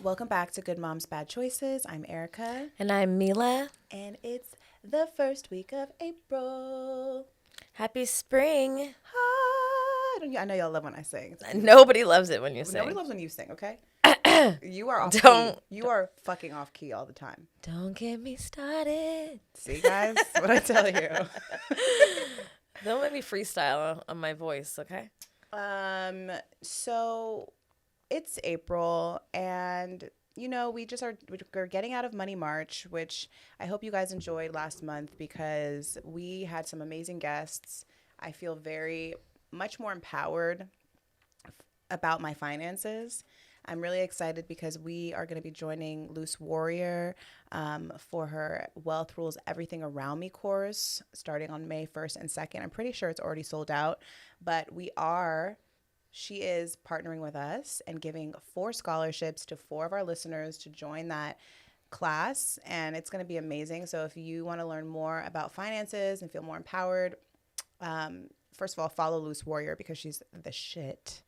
Welcome back to Good Moms, Bad Choices. I'm Erica. And I'm Milah. And it's the first week of April. Happy spring. I know y'all love when I sing. Nobody loves it when you sing. Nobody loves when you sing, okay? You are off Don't. key. You are fucking off key all the time. Don't get me started. See, guys? What I tell you. Don't let me freestyle on my voice, okay? So it's April, and we're getting out of Money March, which I hope you guys enjoyed last month because we had some amazing guests. I feel very much more empowered about my finances. I'm really excited because we are going to be joining Loose Warrior for her Wealth Rules Everything Around Me course starting on May 1st and 2nd. I'm pretty sure it's already sold out, but she is partnering with us and giving 4 scholarships to 4 of our listeners to join that class, and it's going to be amazing. So if you want to learn more about finances and feel more empowered, first of all, follow Loose Warrior because she's the shit.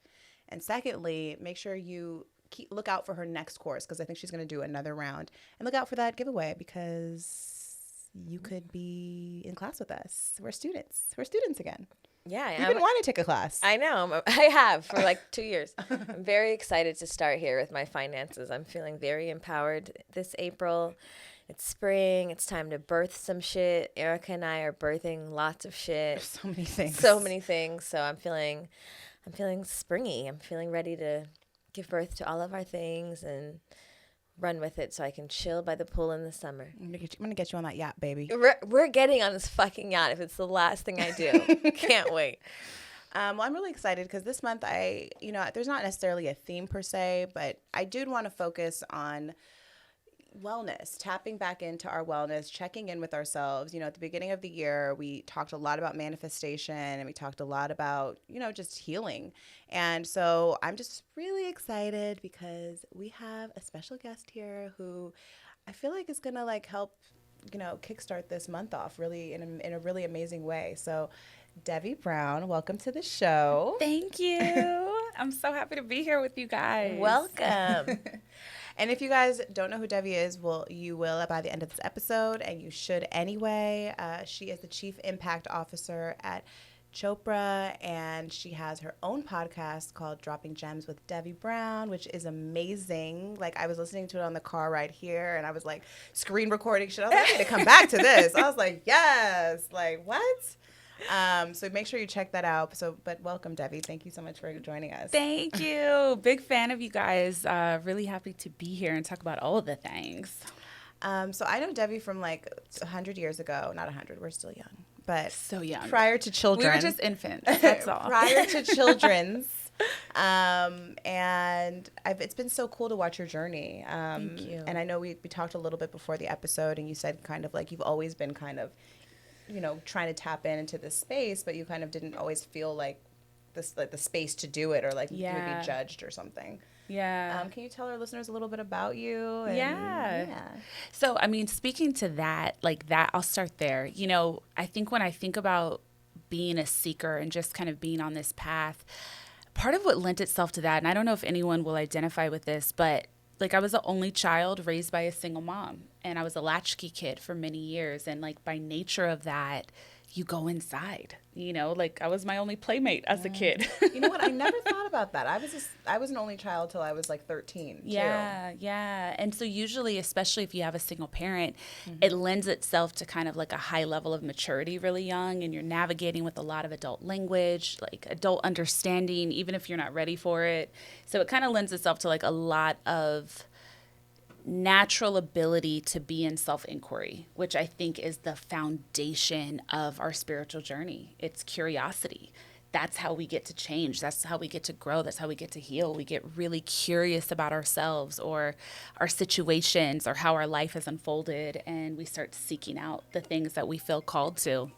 And secondly, make sure you look out for her next course because I think she's going to do another round. And look out for that giveaway because you could be in class with us. We're students. We're students again. Yeah. You've been wanting to take a class. I know. I have for like 2 years. I'm very excited to start here with my finances. I'm feeling very empowered this April. It's spring. It's time to birth some shit. Erica and I are birthing lots of shit. So many things. So I'm feeling springy. I'm feeling ready to give birth to all of our things and run with it so I can chill by the pool in the summer. I'm going to get you on that yacht, baby. We're getting on this fucking yacht if it's the last thing I do. Can't wait. Well, I'm really excited because this month there's not necessarily a theme per se, but I do want to focus on wellness, tapping back into our wellness, checking in with ourselves. At the beginning of the year, we talked a lot about manifestation and we talked a lot about, just healing. And so I'm just really excited because we have a special guest here who I feel like is going to help, kickstart this month off really in a really amazing way. So Devi Brown, welcome to the show. Thank you. I'm so happy to be here with you guys. Welcome. And if you guys don't know who Devi is, you will by the end of this episode, and you should anyway. She is the Chief Impact Officer at Chopra, and she has her own podcast called Dropping Gems with Devi Brown, which is amazing. I was listening to it on the car ride here, and I was screen recording shit. I was I need to come back to this. I was yes. What? So make sure you check that out. But welcome, Devi. Thank you so much for joining us. Thank you. Big fan of you guys. Really happy to be here and talk about all of the things. So I know Devi from 100 years ago. Not 100. We're still young. But so young. Prior to children. We were just infants. That's all. Prior to children's. And it's been so cool to watch your journey. Thank you. And I know we talked a little bit before the episode, and you said kind of you've always been kind of trying to tap into this space, but you kind of didn't always feel the space to do it, or you would be judged or something. Yeah. Can you tell our listeners a little bit about you? Yeah. So, speaking to that, I'll start there. I think when I think about being a seeker and just kind of being on this path, part of what lent itself to that, and I don't know if anyone will identify with this, but I was the only child raised by a single mom, and I was a latchkey kid for many years. And by nature of that, you go inside, I was my only playmate as a kid. You know what? I never thought about that. I was an only child till I was 13 too. Yeah. And so usually, especially if you have a single parent, it lends itself to kind of a high level of maturity really young, and you're navigating with a lot of adult language, adult understanding, even if you're not ready for it. So it kind of lends itself to a lot of natural ability to be in self-inquiry, which I think is the foundation of our spiritual journey. It's curiosity. That's how we get to change. That's how we get to grow. That's how we get to heal. We get really curious about ourselves or our situations or how our life has unfolded, and we start seeking out the things that we feel called to.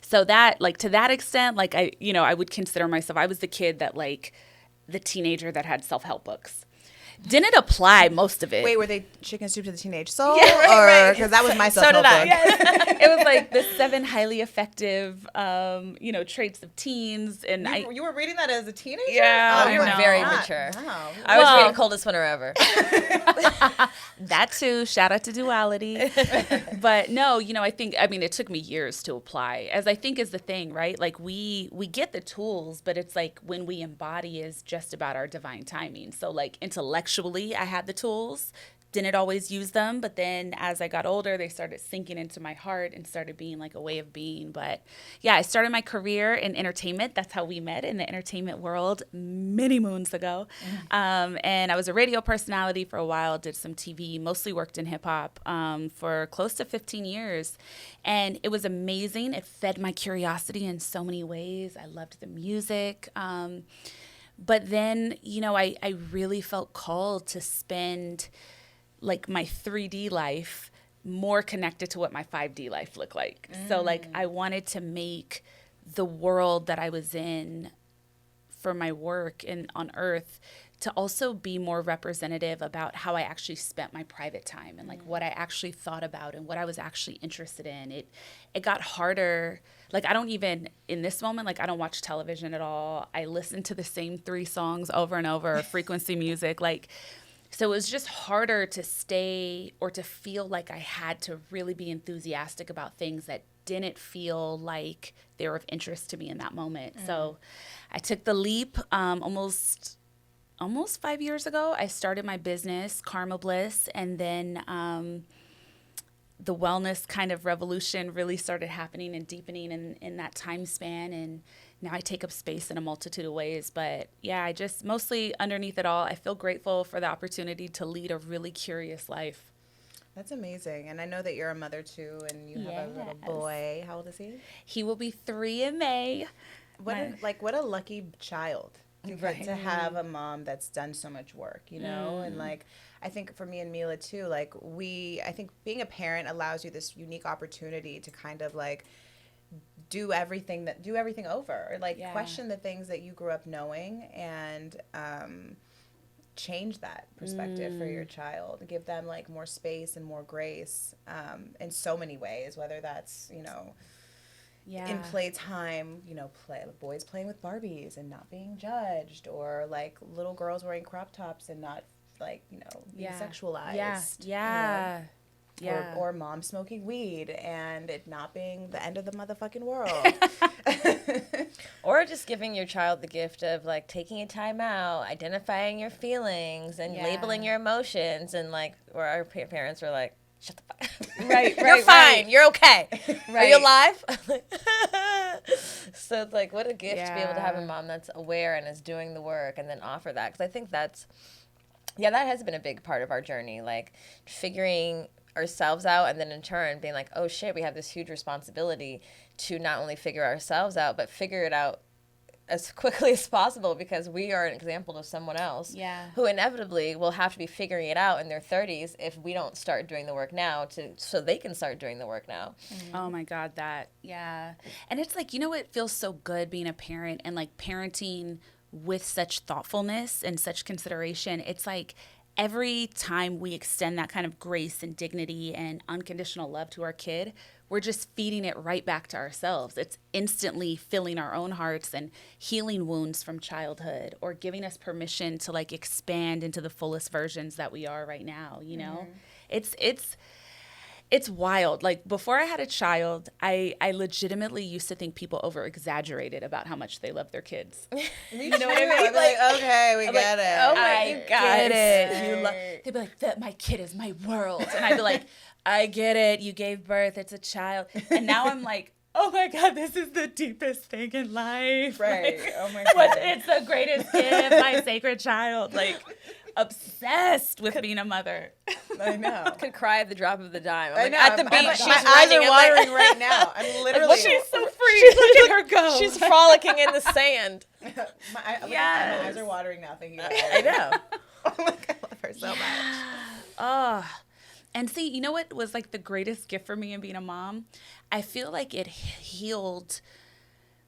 So that, to that extent, I would consider myself, I was the kid that, the teenager that had self-help books. didn't apply most of it. Wait, were they chicken soup to the teenage soul? Yeah, right, Because that was my So self-help did I. book. Yes. It was like the 7 highly effective, traits of teens. And You were reading that as a teenager? Yeah, Oh, you were my very God. mature. Wow. I was Well- reading Coldest Winter Ever. that too, shout out to duality. But no, it took me years to apply, as I think is the thing, right? Like we get the tools, but it's like when we embody is just about our divine timing. So like intellectually, I had the tools, didn't always use them, but then as I got older, they started sinking into my heart and started being like a way of being. But yeah, I started my career in entertainment. That's how we met, in the entertainment world many moons ago. And I was a radio personality for a while, did some TV, mostly worked in hip hop for close to 15 years. And it was amazing. It fed my curiosity in so many ways. I loved the music. But then, I really felt called to spend like my 3D life more connected to what my 5D life looked like. So like I wanted to make the world that I was in for my work on earth to also be more representative about how I actually spent my private time and like what I actually thought about and what I was actually interested in. It got harder. Like I don't even, in this moment, like I don't watch television at all. I listen to the same 3 songs over and over, frequency music, like. So it was just harder to stay or to feel like I had to really be enthusiastic about things that didn't feel like they were of interest to me in that moment. So I took the leap almost 5 years ago. I started my business, Karma Bliss, and then the wellness kind of revolution really started happening and deepening in that time span. And now I take up space in a multitude of ways. But yeah, I just mostly underneath it all, I feel grateful for the opportunity to lead a really curious life. That's amazing. And I know that you're a mother too, and you have a little boy. How old is he? He will be 3 in May. What a lucky child to have a mom that's done so much work, and like I think for me and Milah too, like I think being a parent allows you this unique opportunity to kind of like do everything over, or like question the things that you grew up knowing and change that perspective for your child, give them like more space and more grace in so many ways, whether that's in playtime, boys playing with Barbies and not being judged, or like little girls wearing crop tops and not like being sexualized. Or mom smoking weed and it not being the end of the motherfucking world. Or just giving your child the gift of like taking a time out, identifying your feelings and labeling your emotions, and like where our parents were like, shut the fuck up. Right, You're fine. right. You're okay. Right. Are you alive? So it's like, what a gift to be able to have a mom that's aware and is doing the work and then offer that. Because I think that has been a big part of our journey, like figuring ourselves out, and then in turn being like, oh shit, we have this huge responsibility to not only figure ourselves out, but figure it out as quickly as possible, because we are an example to someone else who inevitably will have to be figuring it out in their 30s if we don't start doing the work now so they can start doing the work now. Oh my God, and it's like, it feels so good being a parent and like parenting with such thoughtfulness and such consideration. It's like every time we extend that kind of grace and dignity and unconditional love to our kid, we're just feeding it right back to ourselves. It's instantly filling our own hearts and healing wounds from childhood, or giving us permission to like expand into the fullest versions that we are right now. It's wild. Like before I had a child, I legitimately used to think people over exaggerated about how much they love their kids. You know what I mean? I'm like, okay, we get it. Oh my God. Get it. They'd be like, that my kid is my world. And I'd be like, I get it. You gave birth. It's a child. And now I'm like, oh my God, this is the deepest thing in life. Right. Like, Oh my God. it's the greatest gift, my sacred child. Like, obsessed with being a mother. I know. Could cry at the drop of the dime. I know. At the beach, she's my eyes running are and, like- watering right now. I'm literally. She's so free. Look at her go. She's frolicking in the sand. my eyes are watering now thinking about it. I know. Oh my God, I love her so much. And see, you know what was like the greatest gift for me in being a mom? I feel like it healed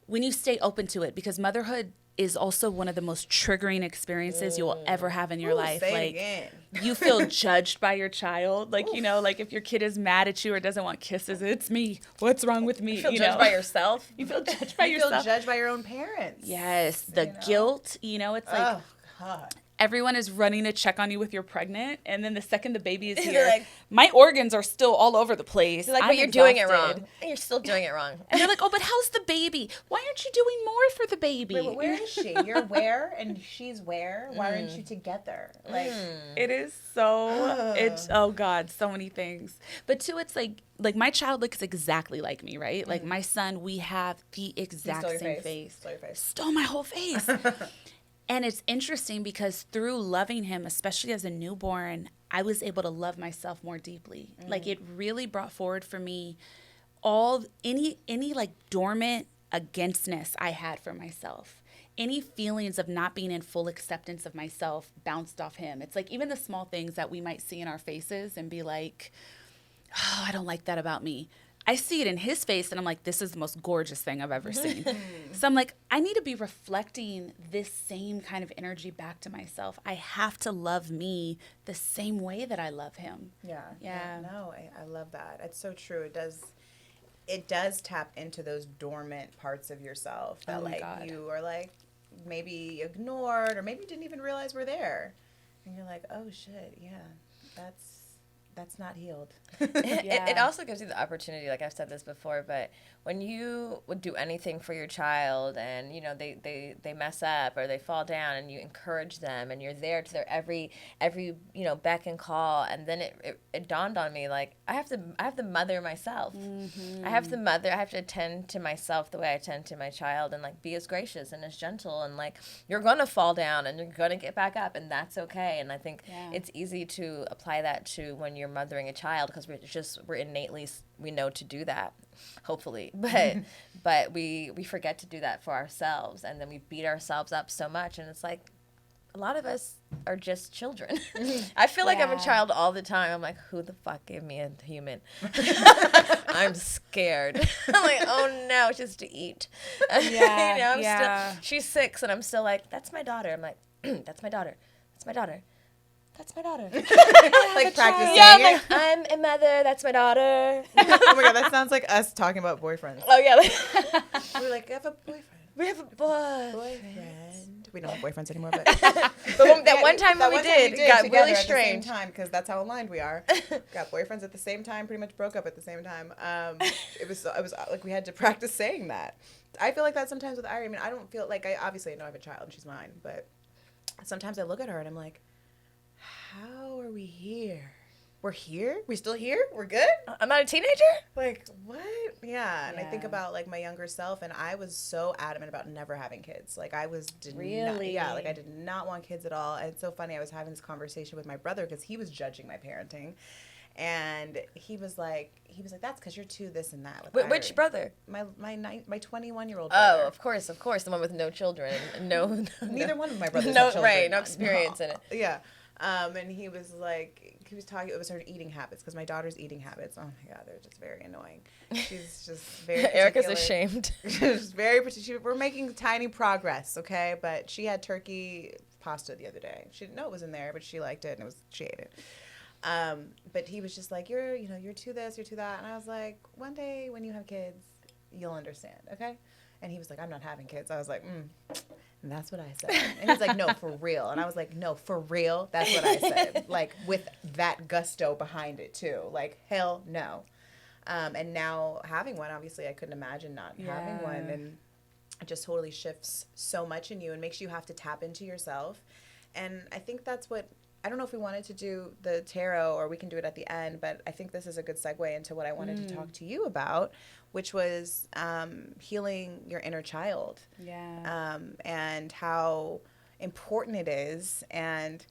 when you stay open to it, because motherhood is also one of the most triggering experiences you will ever have in your life. Say it Like, again. you feel judged by your child. Like, you know, like if your kid is mad at you or doesn't want kisses, it's me. What's wrong with me? You feel judged by yourself. You feel judged by You yourself. feel judged by your own parents. Yes, the you know? guilt, you know, it's like Oh, God. everyone is running to check on you with you're pregnant, and then the second the baby is They're here, like- my organs are still all over the place. You're like, I'm but you're doing it exhausted. wrong. And you're still doing it wrong. And they're like, oh, but how's the baby? Why aren't you doing more for the baby? Wait, where is she? You're where and she's where? Why aren't you together? Like, It is so, it's, oh God, so many things. But too, it's like my child looks exactly like me, right? Like my son, we have the exact stole your same face. face. Stole your face. Stole my whole face. And it's interesting because through loving him, especially as a newborn, I was able to love myself more deeply. Like, it really brought forward for me any like dormant againstness I had for myself. Any feelings of not being in full acceptance of myself bounced off him. It's like even the small things that we might see in our faces and be like, oh, I don't like that about me. I see it in his face and I'm like, this is the most gorgeous thing I've ever seen. So I'm like, I need to be reflecting this same kind of energy back to myself. I have to love me the same way that I love him. yeah. Yeah. No, I love that. It's so true. It does tap into those dormant parts of yourself that Oh my like God. you are like maybe ignored or maybe didn't even realize were there. And you're like, oh shit, yeah, that's not healed. It also gives you the opportunity, like I've said this before, but when you would do anything for your child and, you know, they mess up or they fall down and you encourage them and you're there to their every, you know, beck and call. And then it dawned on me, like, I have to mother myself. I have to attend to myself the way I attend to my child and like be as gracious and as gentle and like, you're going to fall down and you're going to get back up and that's okay. And I think it's easy to apply that to when you're mothering a child because we're innately, we know to do that, hopefully, but we forget to do that for ourselves and then we beat ourselves up so much and it's like a lot of us are just children. I feel like I'm a child all the time. I'm like, who the fuck gave me a human? I'm scared. I'm like, oh no, just to eat. Yeah, you know, yeah. She's 6 and I'm still like, that's my daughter. I'm like, that's my daughter. That's my daughter. That's my daughter. Like practicing Yeah, I'm it. like, I'm a mother. That's my daughter. Oh my God, that sounds like us talking about boyfriends. Oh yeah. We're like, I have a boyfriend. We have a Boyfriend. We don't have boyfriends anymore, but that one time that we one did together got really at strange. the same time because that's how aligned we are. Got boyfriends at the same time, pretty much broke up at the same time. It was like we had to practice saying that. I feel like that sometimes with Irie. I mean, I don't feel like I obviously know I have a child and she's mine, but sometimes I look at her and I'm like, how are we here? We're here? We still here? We're good? I'm not a teenager? Like, what? Yeah. And I think Yeah. about like my younger self and I was so adamant about never having kids. Like I was Really? like I did not want kids at all. And it's so funny. I was having this conversation with my brother because he was judging my parenting. And he was like, that's because you're too this and that. With Which Irie." brother? My 21-year-old brother. Oh, of course, the one with no children. No. Neither one of my brothers No, have children. right, no experience in it. Yeah. And he was talking, it was her eating habits, because my daughter's eating habits, oh my God, they're just very annoying. She's just very Erica's particular. ashamed. She's very particular. We're making tiny progress, okay? But she had turkey pasta the other day. She didn't know it was in there, but she liked it, and she ate it. But he was just like, you're too this, you're too that. And I was like, one day when you have kids, you'll understand, okay? And he was like, I'm not having kids. I was like, And that's what I said. And he's like, no, for real. And I was like, no, for real. That's what I said. Like, with that gusto behind it, too. Like, hell no. And now having one, obviously, I couldn't imagine not having one. And it just totally shifts so much in you and makes you have to tap into yourself. And I think that's what, I don't know if we wanted to do the tarot or we can do it at the end, but I think this is a good segue into what I wanted to talk to you about, which was healing your inner child. Yeah. And how important it is and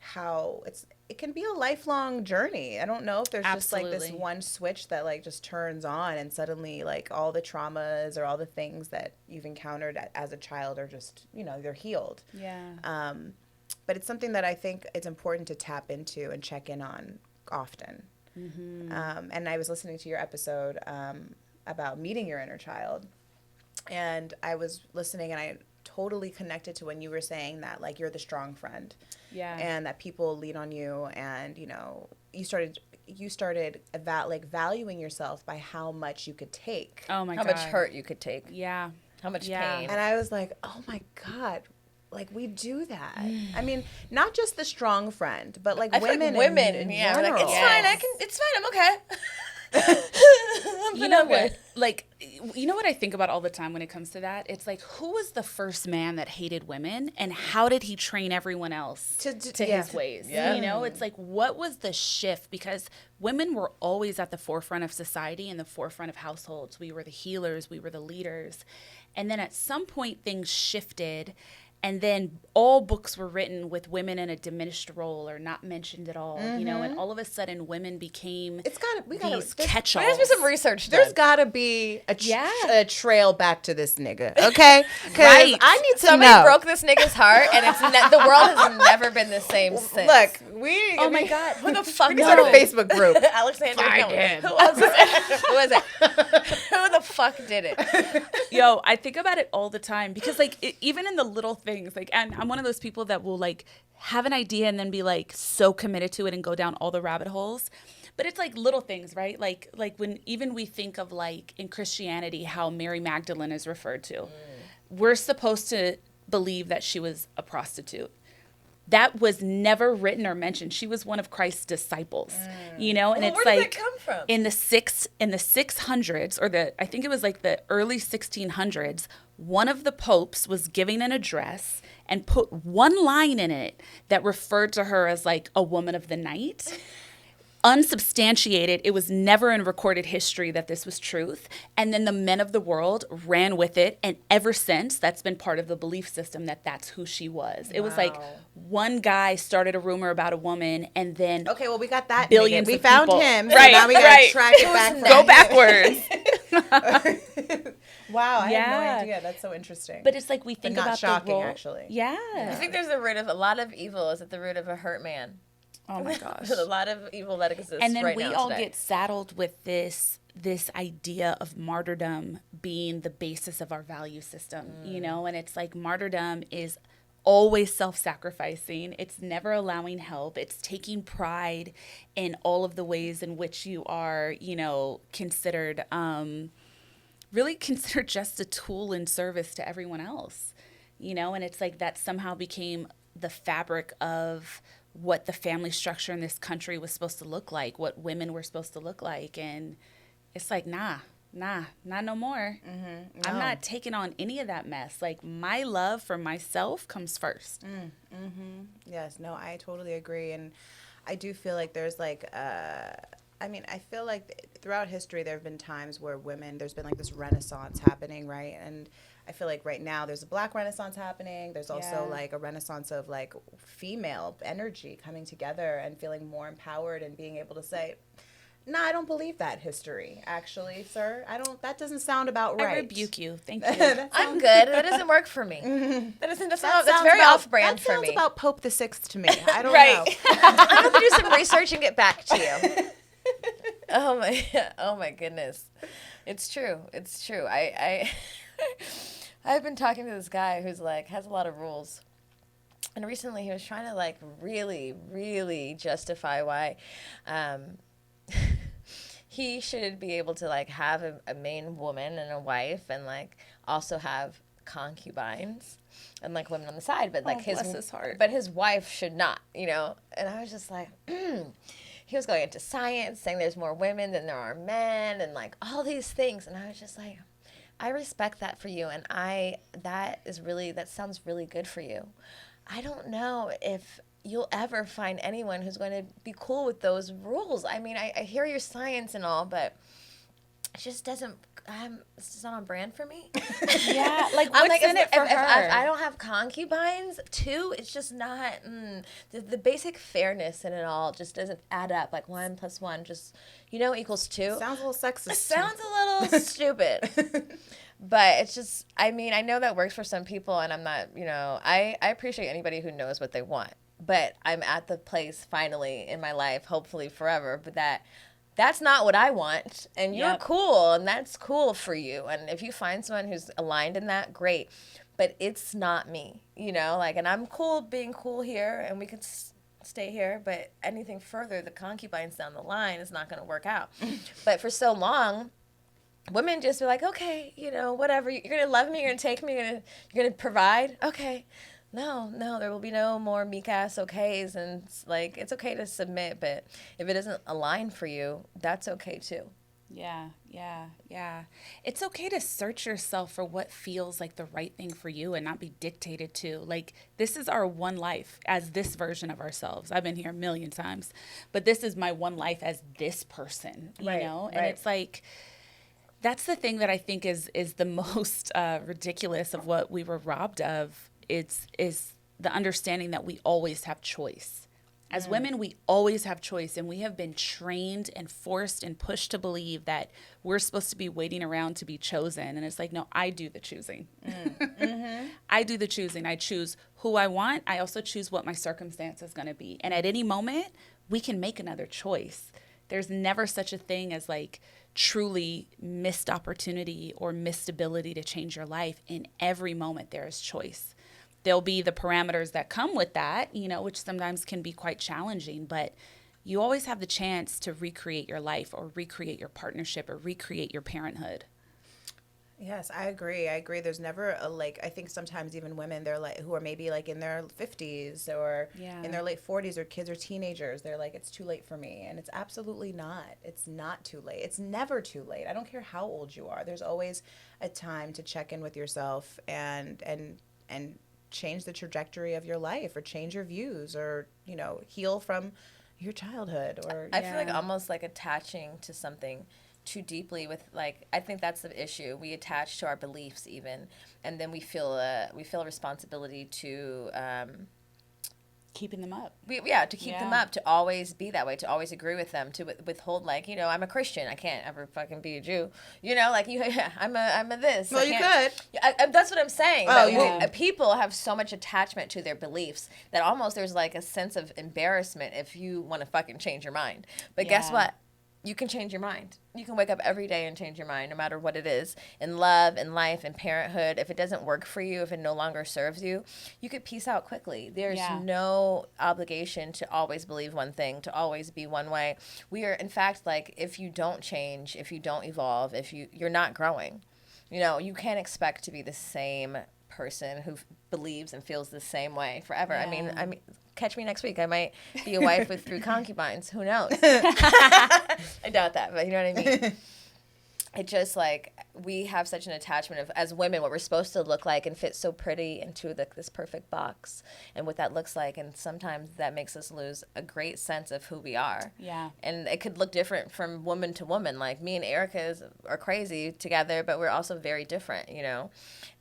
how it can be a lifelong journey. I don't know if there's just like this Absolutely. one switch that like just turns on and suddenly like all the traumas or all the things that you've encountered as a child are just, they're healed. Yeah. But it's something that I think it's important to tap into and check in on often. Mm-hmm. And I was listening to your episode about meeting your inner child. And I was listening and totally connected to when you were saying that, like, you're the strong friend. Yeah. And that people lean on you, and, you know, you started valuing yourself by how much you could take. Oh my How God. much hurt you could take. Yeah. How much Yeah. pain. And I was like, oh my God, like, we do that. I mean, not just the strong friend, but like I feel women, like women, in yeah, general. like, it's fine. It's fine. I'm okay. You know what? Like, you know what I think about all the time when it comes to that? It's like, who was the first man that hated women, and how did he train everyone else to his ways? Yeah. You know, it's like, what was the shift? Because women were always at the forefront of society and the forefront of households. We were the healers. We were the leaders. And then at some point, things shifted. And then all books were written with women in a diminished role or not mentioned at all, you know, and all of a sudden women became these catch-alls. There has to be some research done. There's got to be a trail back to this nigga, okay? Because Right. I need to Somebody know. broke this nigga's heart, and it's the world has never been the same since. Look, Oh my God. Who the fuck we can start a Facebook group. Alexander Find Gilman. him. Who was it? Who was it? Who the fuck did it? Yo, I think about it all the time because, like, even in the little things, like, and I'm one of those people that will, like, have an idea and then be, like, so committed to it and go down all the rabbit holes. But it's, like, little things, right? Like when even we think of, like, in Christianity, how Mary Magdalene is referred to. We're supposed to believe that she was a prostitute. That was never written or mentioned. She was one of Christ's disciples, you know, and Well, it's where did like that come from? in the 600s or I think it was like the early 1600s, one of the popes was giving an address and put one line in it that referred to her as like a woman of the night. Unsubstantiated. It was never in recorded history that this was truth. And then the men of the world ran with it. And ever since, that's been part of the belief system that that's who she was. It was like one guy started a rumor about a woman and then Okay, well, we got that. billions We of found people. him. So Right, now we got to right. track it back. go backwards. Wow, I had Yeah. no idea. That's so interesting. But it's like we think not about shocking, the role. actually. Yeah. I think there's a root of a lot of evil is at the root of a hurt man. Oh my gosh. There's a lot of evil that exists And then right we now all today. get saddled with this idea of martyrdom being the basis of our value system, you know, and it's like martyrdom is always self-sacrificing. It's never allowing help. It's taking pride in all of the ways in which you are, you know, considered really considered just a tool in service to everyone else, you know, and it's like that somehow became the fabric of what the family structure in this country was supposed to look like, what women were supposed to look like. And it's like, nah, not no more. Mm-hmm. No. I'm not taking on any of that mess. Like, my love for myself comes first. Yes, no, I totally agree. And I do feel like there's like, I mean, I feel like throughout history, there have been times where there's been like this renaissance happening, right? And I feel like right now there's a Black renaissance happening. There's also like a renaissance of like female energy coming together and feeling more empowered and being able to say, no, I don't believe that history, actually, sir. That doesn't sound about right. I rebuke you. Thank you. I'm good. That doesn't work for me. That's very off-brand for me. That sounds about Pope the Sixth to me. I don't Right. know. I'm going to do some research and get back to you. Oh my goodness. It's true. I've been talking to this guy who's like has a lot of rules. And recently he was trying to like really, really justify why he should be able to like have a main woman and a wife and like also have concubines and like women on the side, but like bless his heart. But his wife should not, you know. And I was just like, he was going into science, saying there's more women than there are men, and like all these things. And I was just like, I respect that for you, and that sounds really good for you. I don't know if you'll ever find anyone who's going to be cool with those rules. I mean, I hear your science and all, but it just doesn't. It's just not on brand for me. Yeah, like what's in it for her? If I don't have concubines too, it's just not the basic fairness in it all just doesn't add up. Like 1 + 1 just equals 2. Sounds a little sexist. Sounds a little stupid. But it's just, I mean, I know that works for some people, and I'm not, I appreciate anybody who knows what they want. But I'm at the place finally in my life, hopefully forever, but that's not what I want. And you're cool, and that's cool for you. And if you find someone who's aligned in that, great. but it's not me, like, and I'm cool being cool here, and we can stay here, but anything further, the concubines down the line is not going to work out. But for so long, women just be like, okay, whatever, you're going to love me, you're going to take me, you're going to provide. Okay. No, there will be no more meek ass okays. And like, it's okay to submit, but if it doesn't align for you, that's okay too. Yeah. It's okay to search yourself for what feels like the right thing for you and not be dictated to. Like, this is our one life as this version of ourselves. I've been here a million times, but this is my one life as this person, you know? And it's like, that's the thing that I think is the most ridiculous of what we were robbed of. Is the understanding that we always have choice. As women, we always have choice, and we have been trained and forced and pushed to believe that we're supposed to be waiting around to be chosen. And it's like, no, I do the choosing. I do the choosing. I choose who I want. I also choose what my circumstance is going to be. And at any moment, we can make another choice. There's never such a thing as like truly missed opportunity or missed ability to change your life. In every moment, there is choice. There'll be the parameters that come with that, which sometimes can be quite challenging, but you always have the chance to recreate your life or recreate your partnership or recreate your parenthood. Yes, I agree. There's never I think sometimes even women, they're like, who are maybe like in their 50s or in their late 40s, or kids or teenagers, they're like, it's too late for me. And it's absolutely not. It's not too late. It's never too late. I don't care how old you are. There's always a time to check in with yourself and change the trajectory of your life, or change your views, or heal from your childhood. Or I feel like almost like attaching to something too deeply with, like, I think that's the issue. We attach to our beliefs even, and then we feel a responsibility to keeping them up. To keep them up, to always be that way, to always agree with them, to withhold, like, I'm a Christian, I can't ever fucking be a Jew, like, I'm a this. Well, you could. That's what I'm saying. Oh, People have so much attachment to their beliefs that almost there's like a sense of embarrassment if you want to fucking change your mind. But guess what? You can change your mind. You can wake up every day and change your mind, no matter what it is, in love, in life, in parenthood. If it doesn't work for you, if it no longer serves you, you could peace out quickly. There's no obligation to always believe one thing, to always be one way. We are, in fact, like, if you don't change, if you don't evolve, if you're not growing, you can't expect to be the same person who believes and feels the same way forever. I mean, catch me next week. I might be a wife with 3 concubines. Who knows? I doubt that, but you know what I mean? It just, like, we have such an attachment of, as women, what we're supposed to look like and fit so pretty into this perfect box, and what that looks like. And sometimes that makes us lose a great sense of who we are. Yeah. And it could look different from woman to woman. Like, me and Erica are crazy together, but we're also very different,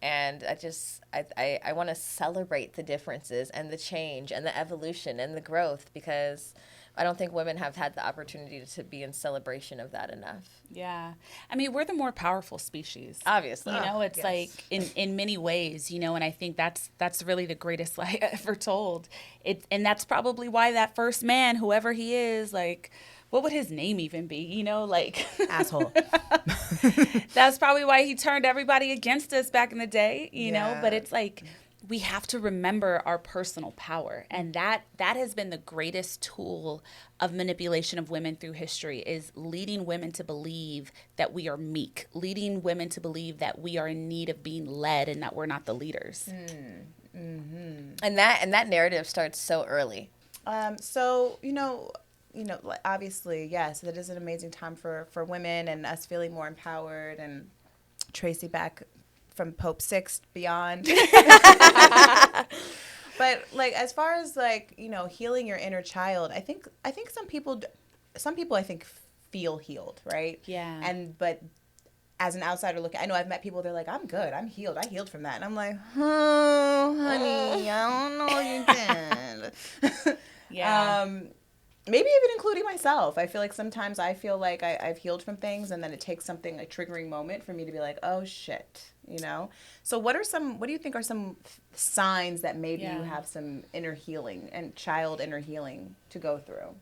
And I want to celebrate the differences and the change and the evolution and the growth, because I don't think women have had the opportunity to be in celebration of that enough. Yeah. I mean, we're the more powerful species. Obviously. It's like in many ways, and I think that's really the greatest lie ever told. And that's probably why that first man, whoever he is, like, what would his name even be? Like asshole. That's probably why he turned everybody against us back in the day, know, but it's like, we have to remember our personal power. And that has been the greatest tool of manipulation of women through history, is leading women to believe that we are meek, leading women to believe that we are in need of being led and that we're not the leaders. Mm-hmm. And that narrative starts so early. So, obviously, yes, that is an amazing time for women and us feeling more empowered, and Tracy back from Pope Six beyond. But like, as far as like, healing your inner child, I think some people I think feel healed, right? Yeah. But as an outsider looking, I know I've met people, they're like, I'm good, I'm healed, I healed from that. And I'm like, oh, honey, I don't know you did. Yeah. Maybe even including myself. I feel like sometimes I feel like I've healed from things, and then it takes something, a triggering moment, for me to be like, oh shit, So what do you think are some signs that maybe you have some inner healing and child inner healing to go through?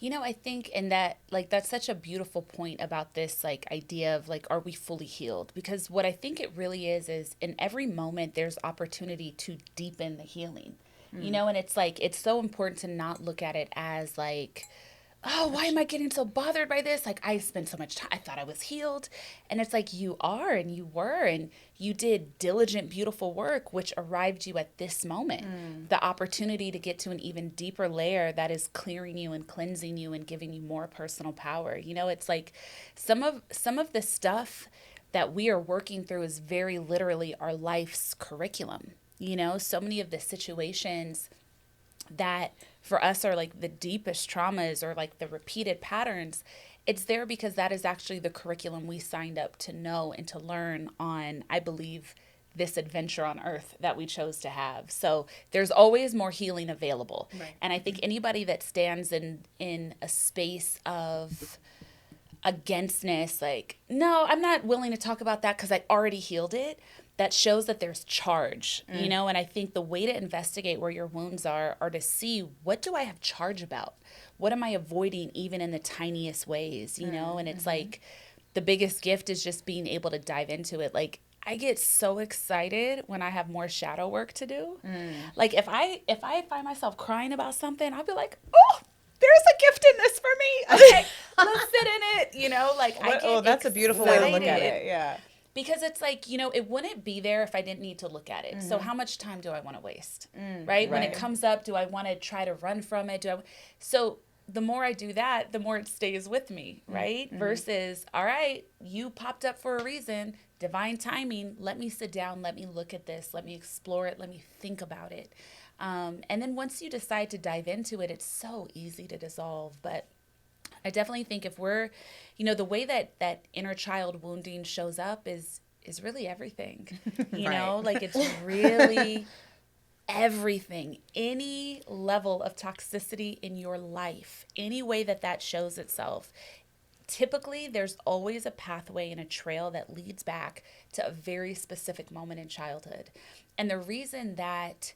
I think in that, like, that's such a beautiful point about this, like, idea of, like, are we fully healed? Because what I think it really is in every moment, there's opportunity to deepen the healing, and it's like, it's so important to not look at it as, like, oh, why am I getting so bothered by this? Like, I spent so much time, I thought I was healed. And it's like, you are, and you were, and you did diligent, beautiful work, which arrived you at this moment. The opportunity to get to an even deeper layer that is clearing you and cleansing you and giving you more personal power. It's like some of the stuff that we are working through is very literally our life's curriculum. So many of the situations that for us are like the deepest traumas or like the repeated patterns, it's there because that is actually the curriculum we signed up to know and to learn on, I believe, this adventure on earth that we chose to have. So there's always more healing available. Right. And I think anybody that stands in a space of againstness, like, no, I'm not willing to talk about that because I already healed it, that shows that there's charge, and I think the way to investigate where your wounds are to see, what do I have charge about? What am I avoiding even in the tiniest ways, and it's like the biggest gift is just being able to dive into it. Like, I get so excited when I have more shadow work to do. Like if I find myself crying about something, I'll be like, oh, there's a gift in this for me. Okay, let's sit in it, like I get that's a beautiful way to look at excited. it. Yeah. Because it's like, it wouldn't be there if I didn't need to look at it. So how much time do I want to waste? Right? When it comes up, do I want to try to run from it? So the more I do that, the more it stays with me, right? Versus, all right, you popped up for a reason, divine timing, let me sit down, let me look at this, let me explore it, let me think about it. And then once you decide to dive into it, it's so easy to dissolve. But I definitely think if we're, the way that inner child wounding shows up is really everything, like it's really everything, any level of toxicity in your life, any way that shows itself. Typically, there's always a pathway and a trail that leads back to a very specific moment in childhood. And the reason that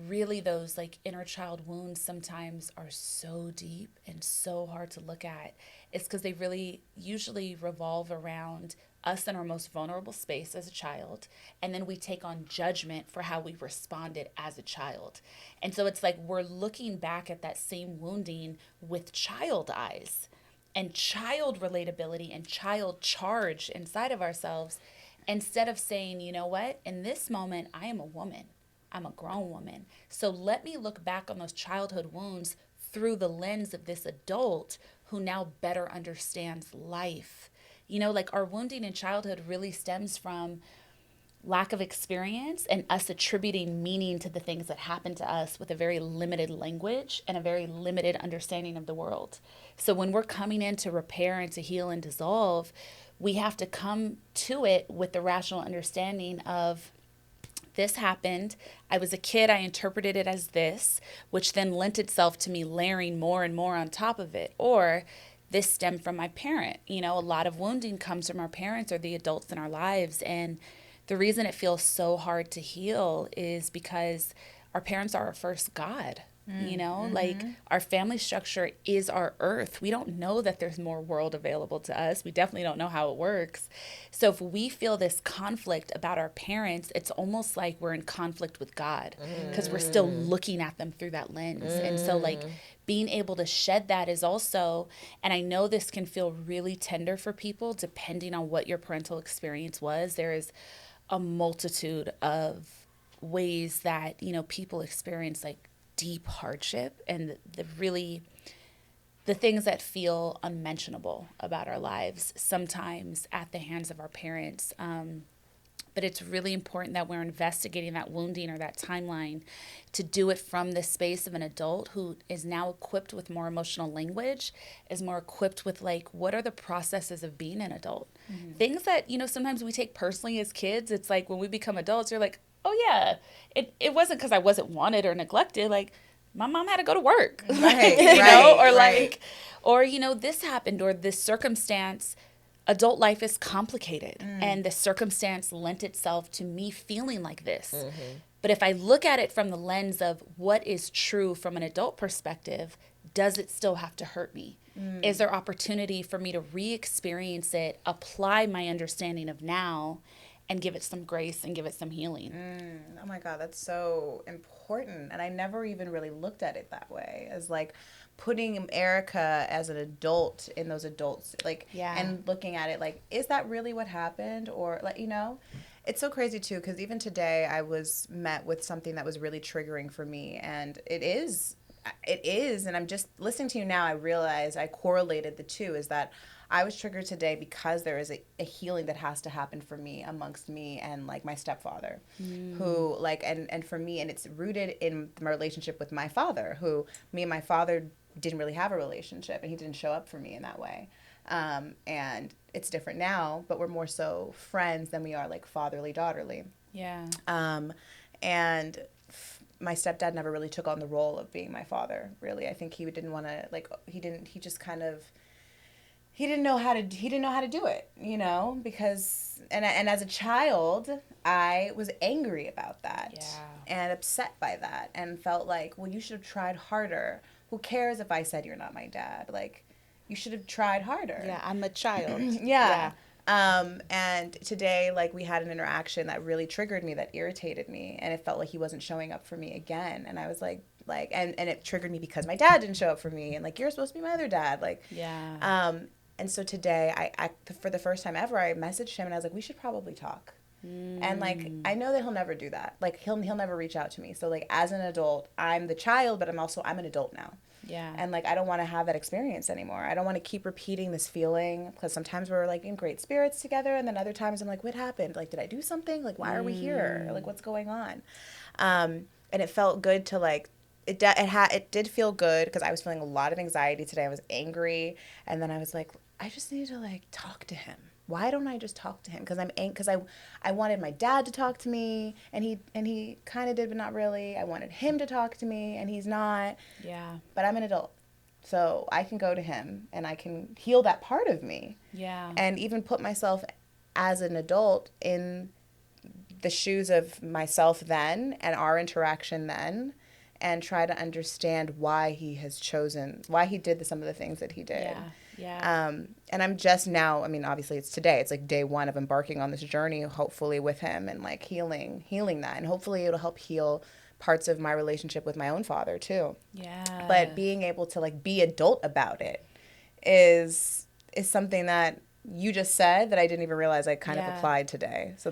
really those like inner child wounds sometimes are so deep and so hard to look at is because they really usually revolve around us in our most vulnerable space as a child, and then we take on judgment for how we responded as a child. And so it's like we're looking back at that same wounding with child eyes and child relatability and child charge inside of ourselves, instead of saying, you know what, in this moment I am a woman, I'm a grown woman. So let me look back on those childhood wounds through the lens of this adult who now better understands life. Like our wounding in childhood really stems from lack of experience and us attributing meaning to the things that happened to us with a very limited language and a very limited understanding of the world. So when we're coming in to repair and to heal and dissolve, we have to come to it with the rational understanding of, this happened. I was a kid. I interpreted it as this, which then lent itself to me layering more and more on top of it. Or this stemmed from my parent. A lot of wounding comes from our parents or the adults in our lives. And the reason it feels so hard to heal is because our parents are our first God. Like our family structure is our earth. We don't know that there's more world available to us. We definitely don't know how it works. So if we feel this conflict about our parents, it's almost like we're in conflict with God because we're still looking at them through that lens. And so like being able to shed that is also, and I know this can feel really tender for people depending on what your parental experience was. There is a multitude of ways that, people experience like deep hardship and the things that feel unmentionable about our lives sometimes at the hands of our parents. But it's really important that we're investigating that wounding or that timeline to do it from the space of an adult who is now equipped with more emotional language, is more equipped with like, what are the processes of being an adult? Things that, sometimes we take personally as kids. It's like when we become adults, you're like, oh yeah, it wasn't because I wasn't wanted or neglected. Like my mom had to go to work, or this happened or this circumstance. Adult life is complicated and the circumstance lent itself to me feeling like this. But if I look at it from the lens of what is true from an adult perspective, does it still have to hurt me? Is there opportunity for me to re-experience it, apply my understanding of now, and give it some grace and give it some healing? Oh my God, that's so important. And I never even really looked at it that way, as like putting Erica as an adult in those adults, like, and looking at it like, is that really what happened? Or like, it's so crazy too, because even today I was met with something that was really triggering for me. And it is, and I'm just listening to you now, I realize I correlated the two, is that I was triggered today because there is a healing that has to happen for me amongst me and like my stepfather, who like, and for me, and it's rooted in my relationship with my father, who me and my father didn't really have a relationship, and he didn't show up for me in that way. And it's different now, but we're more so friends than we are like fatherly, daughterly. Yeah. And my stepdad never really took on the role of being my father, really. I think he didn't want to, like, he didn't know how to do it, because, and as a child, I was angry about that and upset by that and felt like, well, you should have tried harder. Who cares if I said you're not my dad? Like, you should have tried harder. Yeah, I'm a child. And today, like, we had an interaction that really triggered me, that irritated me, and it felt like he wasn't showing up for me again. And I was like, and it triggered me because my dad didn't show up for me, and like, you're supposed to be my other dad, like, and so today, I for the first time ever, I messaged him and I was like, we should probably talk. And like, I know that he'll never do that. Like, he'll never reach out to me. So like, as an adult, I'm the child, but I'm an adult now. Yeah. And like, I don't want to have that experience anymore. I don't want to keep repeating this feeling, because sometimes we're like in great spirits together, and then other times I'm like, what happened? Like, did I do something? Like, why are we here? Like, what's going on? And it felt good to like, it did feel good, because I was feeling a lot of anxiety today. I was angry, and then I was like, I just need to like talk to him. Why don't I just talk to him? Because I wanted my dad to talk to me, and he kind of did, but not really. I wanted him to talk to me, and he's not. Yeah. But I'm an adult, so I can go to him and I can heal that part of me. Yeah. And even put myself as an adult in the shoes of myself then and our interaction then, and try to understand why he did some of the things that he did. And I'm just now, I mean, obviously it's today, it's like day one of embarking on this journey, hopefully with him, and like healing that, and hopefully it'll help heal parts of my relationship with my own father too. Yeah. But being able to like be adult about it is something that you just said that I didn't even realize I kind of applied today. So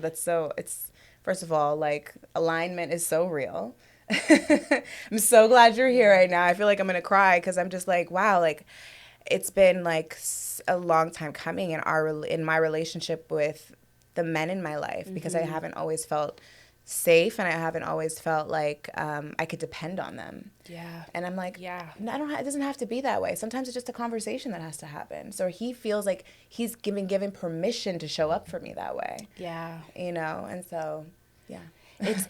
it's, first of all, like, alignment is so real. I'm so glad you're here right now. I feel like I'm going to cry, because I'm just like, wow, like, it's been like a long time coming in my relationship with the men in my life, because I haven't always felt safe, and I haven't always felt like I could depend on them. Yeah. And I'm like, it doesn't have to be that way. Sometimes it's just a conversation that has to happen. So he feels like he's given permission to show up for me that way. Yeah. And so, yeah.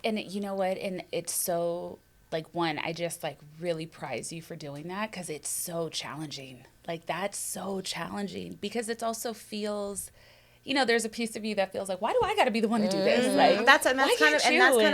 And you know what? And it's so, like, one, I just like really prize you for doing that, because it's so challenging. Like, that's so challenging, because it also feels, there's a piece of you that feels like, why do I got to be the one to do this? Like, that's kind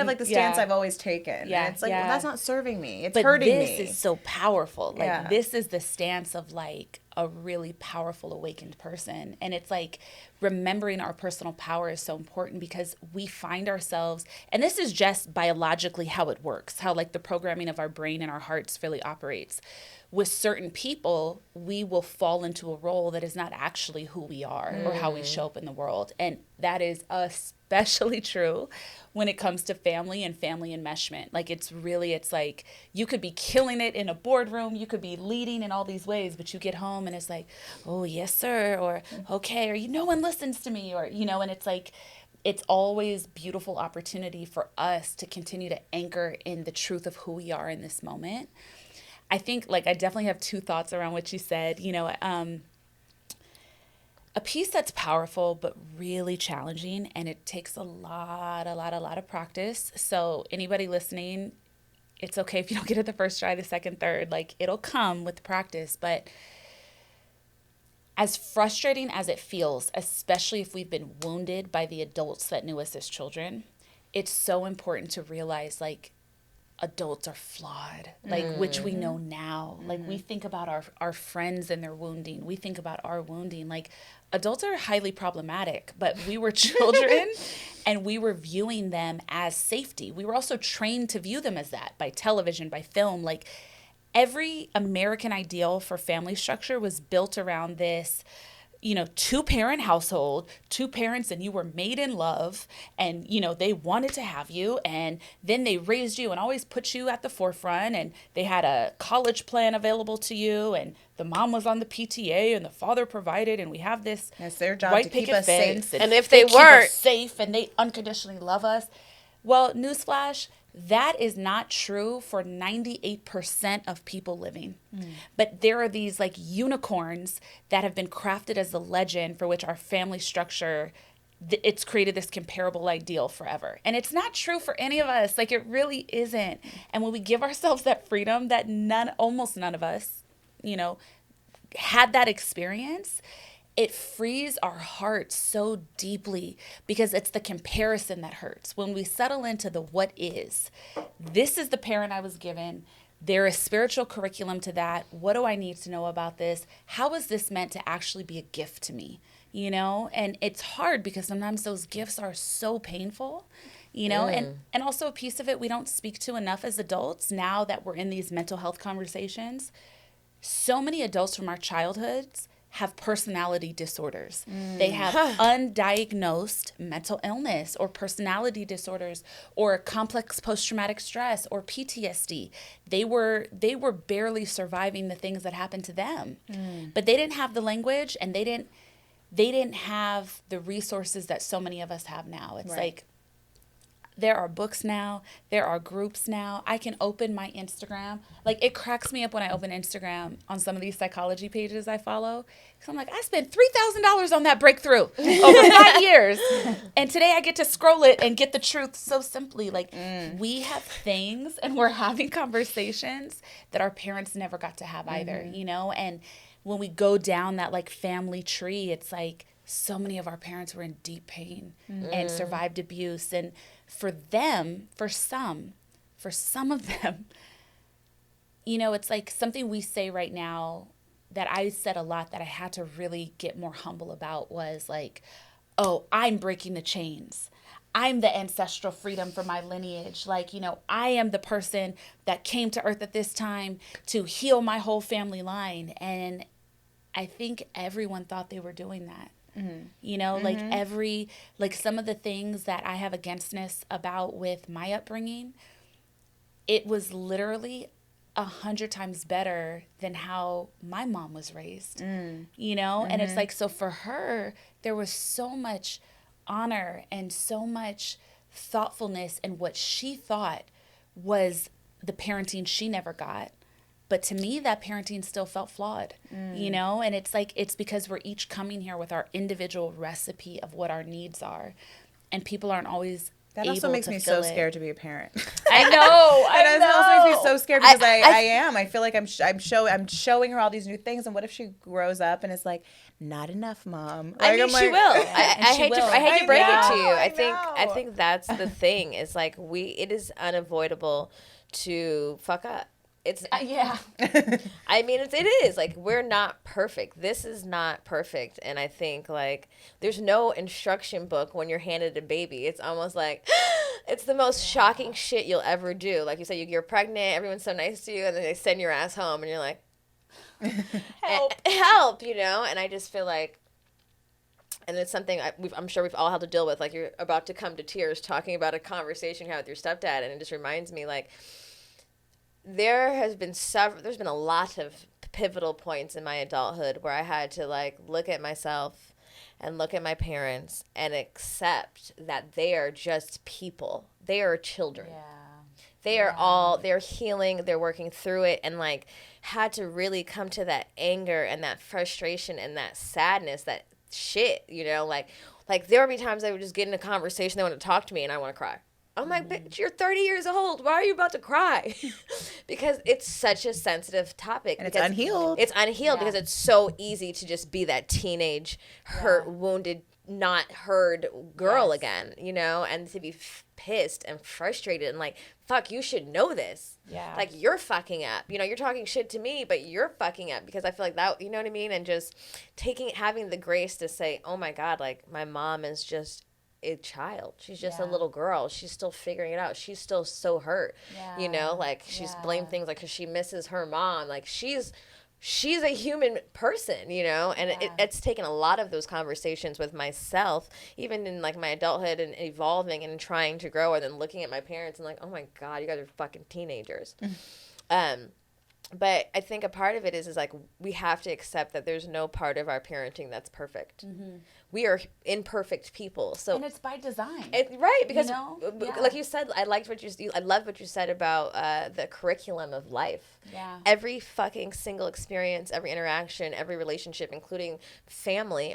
of like the stance I've always taken. Yeah, and it's like, well, that's not serving me. It's but hurting me. This is so powerful. Like, this is the stance of like a really powerful awakened person. And it's like, remembering our personal power is so important, because we find ourselves, and this is just biologically how it works, how like the programming of our brain and our hearts really operates. With certain people, we will fall into a role that is not actually who we are or how we show up in the world. And that is especially true when it comes to family and family enmeshment. Like, it's like, you could be killing it in a boardroom, you could be leading in all these ways, but you get home and it's like, oh, yes, sir, or okay, or no one listens to me, or, and it's like, it's always beautiful opportunity for us to continue to anchor in the truth of who we are in this moment. I think, like, I definitely have two thoughts around what you said. A piece that's powerful but really challenging, and it takes a lot of practice. So anybody listening, it's okay if you don't get it the first try, the second, third. Like, it'll come with the practice. But as frustrating as it feels, especially if we've been wounded by the adults that knew us as children, it's so important to realize, like, adults are flawed, like, which we know now. Like, we think about our friends and their wounding. We think about our wounding. Like, adults are highly problematic, but we were children and we were viewing them as safety. We were also trained to view them as that by television, by film. Like, every American ideal for family structure was built around this, you know, 2-parent household, 2 parents, and you were made in love, and, you know, they wanted to have you, and then they raised you and always put you at the forefront, and they had a college plan available to you, and the mom was on the PTA, and the father provided, and we have this it's their job white to keep picket us fence, safe. And if they keep weren't us safe, and they unconditionally love us. Well, newsflash, that is not true for 98% of people living. But there are these like unicorns that have been crafted as the legend for which our family structure, it's created this comparable ideal forever. And it's not true for any of us. Like, it really isn't. And when we give ourselves that freedom that almost none of us, you know, had that experience, it frees our hearts so deeply, because it's the comparison that hurts. When we settle into the what is, this is the parent I was given. There is spiritual curriculum to that. What do I need to know about this? How is this meant to actually be a gift to me? You know, and it's hard because sometimes those gifts are so painful, you know, and also a piece of it we don't speak to enough as adults now that we're in these mental health conversations. So many adults from our childhoods have personality disorders. They have undiagnosed mental illness or personality disorders or complex post-traumatic stress or PTSD. They were barely surviving the things that happened to them. But they didn't have the language, and they didn't have the resources that so many of us have now. It's like, there are books now. There are groups now. I can open my Instagram. Like, it cracks me up when I open Instagram on some of these psychology pages I follow. Because I'm like, I spent $3,000 on that breakthrough over 5 years. And today I get to scroll it and get the truth so simply. Like, we have things and we're having conversations that our parents never got to have either, you know? And when we go down that, like, family tree, it's like so many of our parents were in deep pain and survived abuse. And for them, for some of them, you know, it's like something we say right now that I said a lot that I had to really get more humble about was like, oh, I'm breaking the chains. I'm the ancestral freedom for my lineage. Like, you know, I am the person that came to earth at this time to heal my whole family line. And I think everyone thought they were doing that. You know, like some of the things that I have againstness about with my upbringing, it was literally 100 times better than how my mom was raised, you know? And it's like, so for her, there was so much honor and so much thoughtfulness in what she thought was the parenting she never got. But to me, that parenting still felt flawed, you know? And it's like, it's because we're each coming here with our individual recipe of what our needs are. And people aren't always That able also makes to me fill so it. scared to be a parent. I know. That also makes me so scared because I am. I feel like I'm showing her all these new things. And what if she grows up and it's like, not enough, Mom? I mean, she will. I hate to break it to you. I I think that's the thing. It's like it is unavoidable to fuck up. It's yeah. I mean, it is like, we're not perfect. This is not perfect. And I think like there's no instruction book when you're handed a baby. It's almost like it's the most shocking shit you'll ever do. Like you said, you're pregnant, everyone's so nice to you, and then they send your ass home and you're like, help, you know? And I just feel like, and it's something I'm sure we've all had to deal with. Like, you're about to come to tears talking about a conversation you had with your stepdad, and it just reminds me, like, there's been a lot of pivotal points in my adulthood where I had to, like, look at myself and look at my parents and accept that they are just people. They are children. Yeah. They're healing, they're working through it, and, like, had to really come to that anger and that frustration and that sadness, that shit, you know, like there would be times I would just get in a conversation, they want to talk to me, and I want to cry. I'm like, bitch, you're 30 years old. Why are you about to cry? Because it's such a sensitive topic. And it's unhealed. It's unhealed because it's so easy to just be that teenage, hurt, wounded, not heard girl again, you know, and to be pissed and frustrated and, like, fuck, you should know this. Yeah. Like, you're fucking up. You know, you're talking shit to me, but you're fucking up, because I feel like that, you know what I mean? And just having the grace to say, oh my God, like, my mom is just a child. She's just a little girl. She's still figuring it out. She's still so hurt. You know, like, she's blamed things like 'cause she misses her mom. Like, she's a human person, you know, and it's taken a lot of those conversations with myself, even in like my adulthood and evolving and trying to grow, and then looking at my parents and like, oh my God, you guys are fucking teenagers. But I think a part of it is like, we have to accept that there's no part of our parenting that's perfect. We are imperfect people. So, and it's by design. Right, because like you said, I loved what you said about the curriculum of life. Yeah. Every fucking single experience, every interaction, every relationship, including family,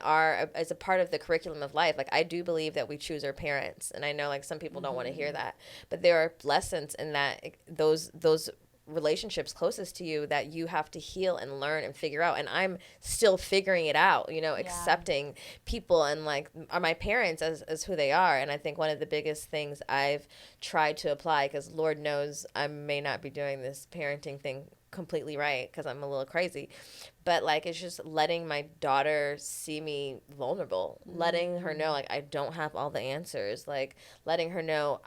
is a part of the curriculum of life. Like, I do believe that we choose our parents, and I know like some people don't want to hear that, but there are lessons in that, those relationships closest to you that you have to heal and learn and figure out. And I'm still figuring it out, you know, accepting people and like my parents as who they are. And I think one of the biggest things I've tried to apply, because Lord knows I may not be doing this parenting thing completely right because I'm a little crazy, but like, it's just letting my daughter see me vulnerable, letting her know like I don't have all the answers, like letting her know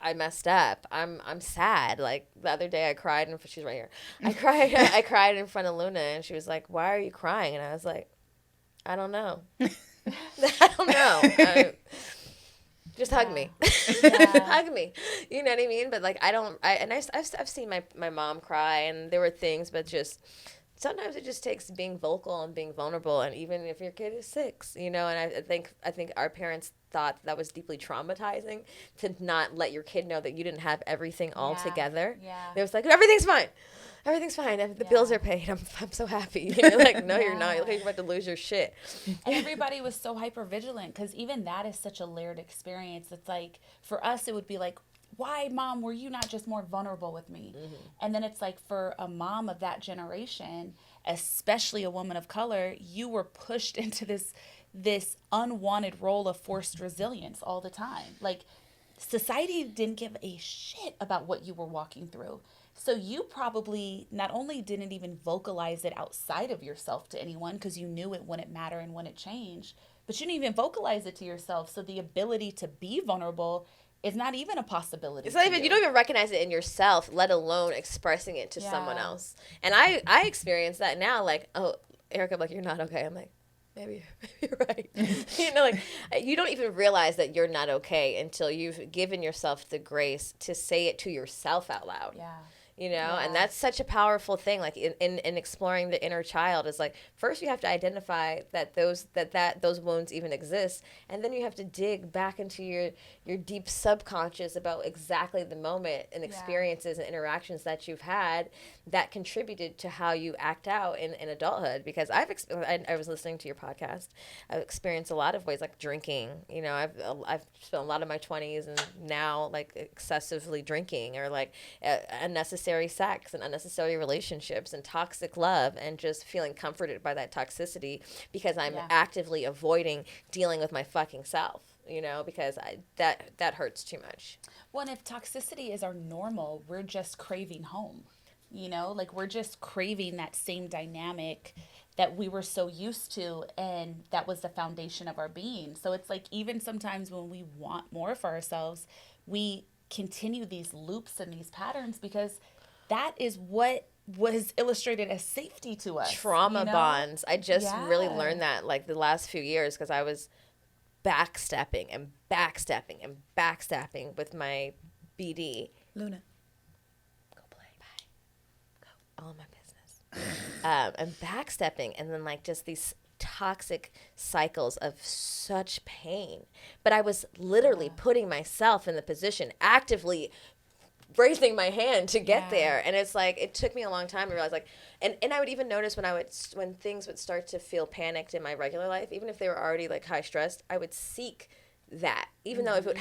I messed up. I'm sad. Like the other day I cried, and she's right here. I cried in front of Luna, and she was like, "Why are you crying?" And I was like, "I don't know. I don't know. Just hug me. Hug me." You know what I mean? But like, I've seen my mom cry, and there were things, but just sometimes it just takes being vocal and being vulnerable. And even if your kid is 6, you know, and I think our parents thought that was deeply traumatizing, to not let your kid know that you didn't have everything all together. Yeah. It was like, everything's fine. Everything's fine. The bills are paid. I'm so happy. You're like, no, you're not. You're about to lose your shit. And everybody was so hyper vigilant, because even that is such a layered experience. It's like, for us, it would be like, why, Mom, were you not just more vulnerable with me? And then it's like, for a mom of that generation, especially a woman of color, you were pushed into this unwanted role of forced resilience all the time. Like, society didn't give a shit about what you were walking through. So you probably not only didn't even vocalize it outside of yourself to anyone, because you knew it wouldn't matter and when it changed, but you didn't even vocalize it to yourself. So the ability to be vulnerable is not even a possibility. It's not even, you don't even recognize it in yourself, let alone expressing it to someone else. And I experience that now, like, oh, Erica, like, you're not okay. I'm like, maybe you're right. You know, like, you don't even realize that you're not okay until you've given yourself the grace to say it to yourself out loud. Yeah. You know, and that's such a powerful thing. Like in exploring the inner child, is like, first you have to identify that those wounds even exist, and then you have to dig back into your deep subconscious about exactly the moment and experiences and interactions that you've had that contributed to how you act out in adulthood. Because I was listening to your podcast. I've experienced a lot of ways, like drinking. You know, I've spent a lot of my 20s and now like excessively drinking, or like unnecessary sex and unnecessary relationships and toxic love, and just feeling comforted by that toxicity because I'm actively avoiding dealing with my fucking self, you know, because that hurts too much. Well, and if toxicity is our normal, we're just craving home, you know, like we're just craving that same dynamic that we were so used to, and that was the foundation of our being. So it's like, even sometimes when we want more for ourselves, we continue these loops and these patterns, because that is what was illustrated as safety to us. Trauma, you know? Bonds. I just really learned that like the last few years, because I was backstepping with my BD. Luna, go play. Bye. Go. All my business. And backstepping, and then like just these toxic cycles of such pain. But I was literally putting myself in the position, actively raising my hand to get there. And it's like, it took me a long time to realize, like, and I would even notice when things would start to feel panicked in my regular life, even if they were already like high stressed, I would seek that, even though if it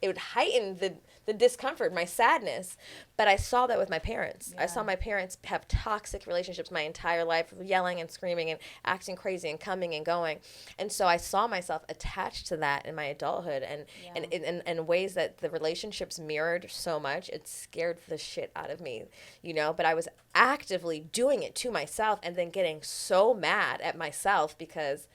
would heighten the discomfort, my sadness. But I saw that with my parents. I saw my parents have toxic relationships my entire life, yelling and screaming and acting crazy and coming and going. And so I saw myself attached to that in my adulthood, and in ways that the relationships mirrored so much, it scared the shit out of me, you know. But I was actively doing it to myself and then getting so mad at myself because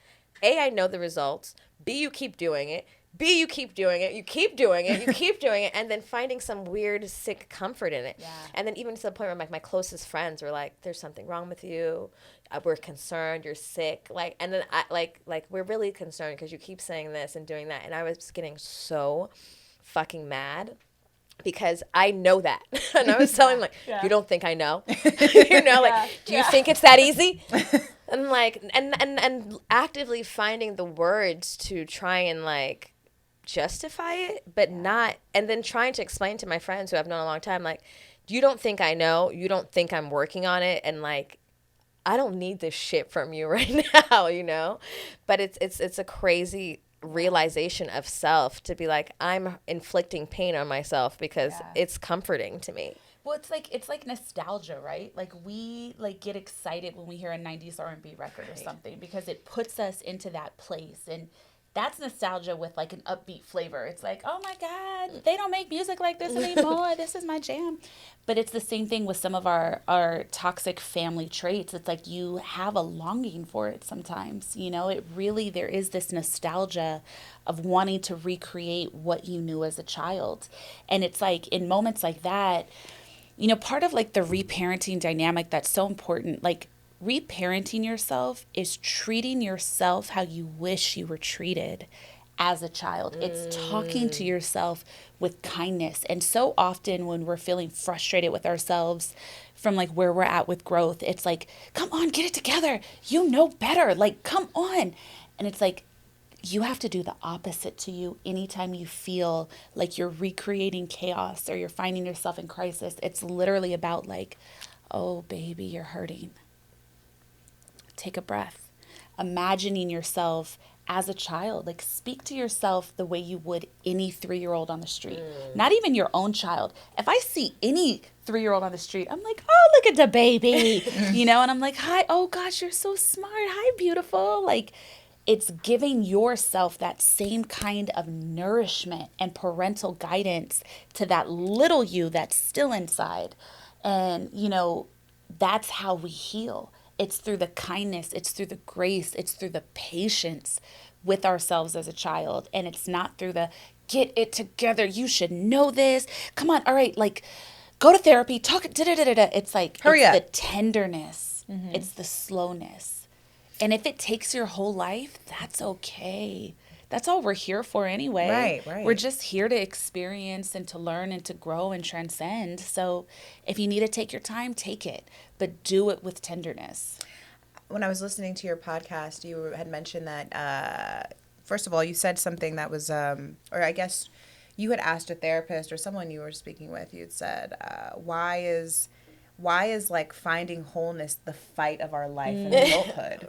A, I know the results. B, you keep doing it. B, you keep doing it. You keep doing it. You keep doing it. And then finding some weird, sick comfort in it. Yeah. And then even to the point where my closest friends were like, there's something wrong with you. We're concerned. You're sick. Like, and then we're really concerned because you keep saying this and doing that. And I was getting so fucking mad because I know that. And I was telling him, like, you don't think I know? You know, like, do you think it's that easy? And like, and actively finding the words to try and like justify it, but not, and then trying to explain to my friends who I've known a long time, like, you don't think I know, you don't think I'm working on it, and like, I don't need this shit from you right now, you know? But it's a crazy realization of self to be like, I'm inflicting pain on myself because it's comforting to me. Well, it's like nostalgia, right? Like we like get excited when we hear a 90s R&B record or something because it puts us into that place, and that's nostalgia with like an upbeat flavor. It's like, oh my God, they don't make music like this anymore. This is my jam. But it's the same thing with some of our toxic family traits. It's like you have a longing for it sometimes. You know, it really, there is this nostalgia of wanting to recreate what you knew as a child. And it's like in moments like that, you know, part of like the reparenting dynamic that's so important, like reparenting yourself is treating yourself how you wish you were treated as a child. It's talking to yourself with kindness. And so often when we're feeling frustrated with ourselves from like where we're at with growth, it's like, come on, get it together. You know better. Like, come on. And it's like, you have to do the opposite to you anytime you feel like you're recreating chaos or you're finding yourself in crisis. It's literally about like, oh, baby, you're hurting. Take a breath. Imagining yourself as a child. Like, speak to yourself the way you would any 3-year-old on the street. Not even your own child. If I see any 3-year-old on the street, I'm like, oh, look at the baby. You know, and I'm like, hi, oh gosh, you're so smart. Hi, beautiful. Like, it's giving yourself that same kind of nourishment and parental guidance to that little you that's still inside. And, you know, that's how we heal. It's through the kindness, it's through the grace, it's through the patience with ourselves as a child. And it's not through the get it together, you should know this. Come on, all right, like go to therapy, talk, da-da-da-da-da. It's like, Hurry it's up. the tenderness, it's the slowness. And if it takes your whole life, that's okay. That's all we're here for anyway. Right. We're just here to experience and to learn and to grow and transcend. So if you need to take your time, take it, but do it with tenderness. When I was listening to your podcast, you had mentioned that, first of all, you said something that was, or I guess you had asked a therapist or someone you were speaking with, you'd said, why is like finding wholeness the fight of our life in adulthood?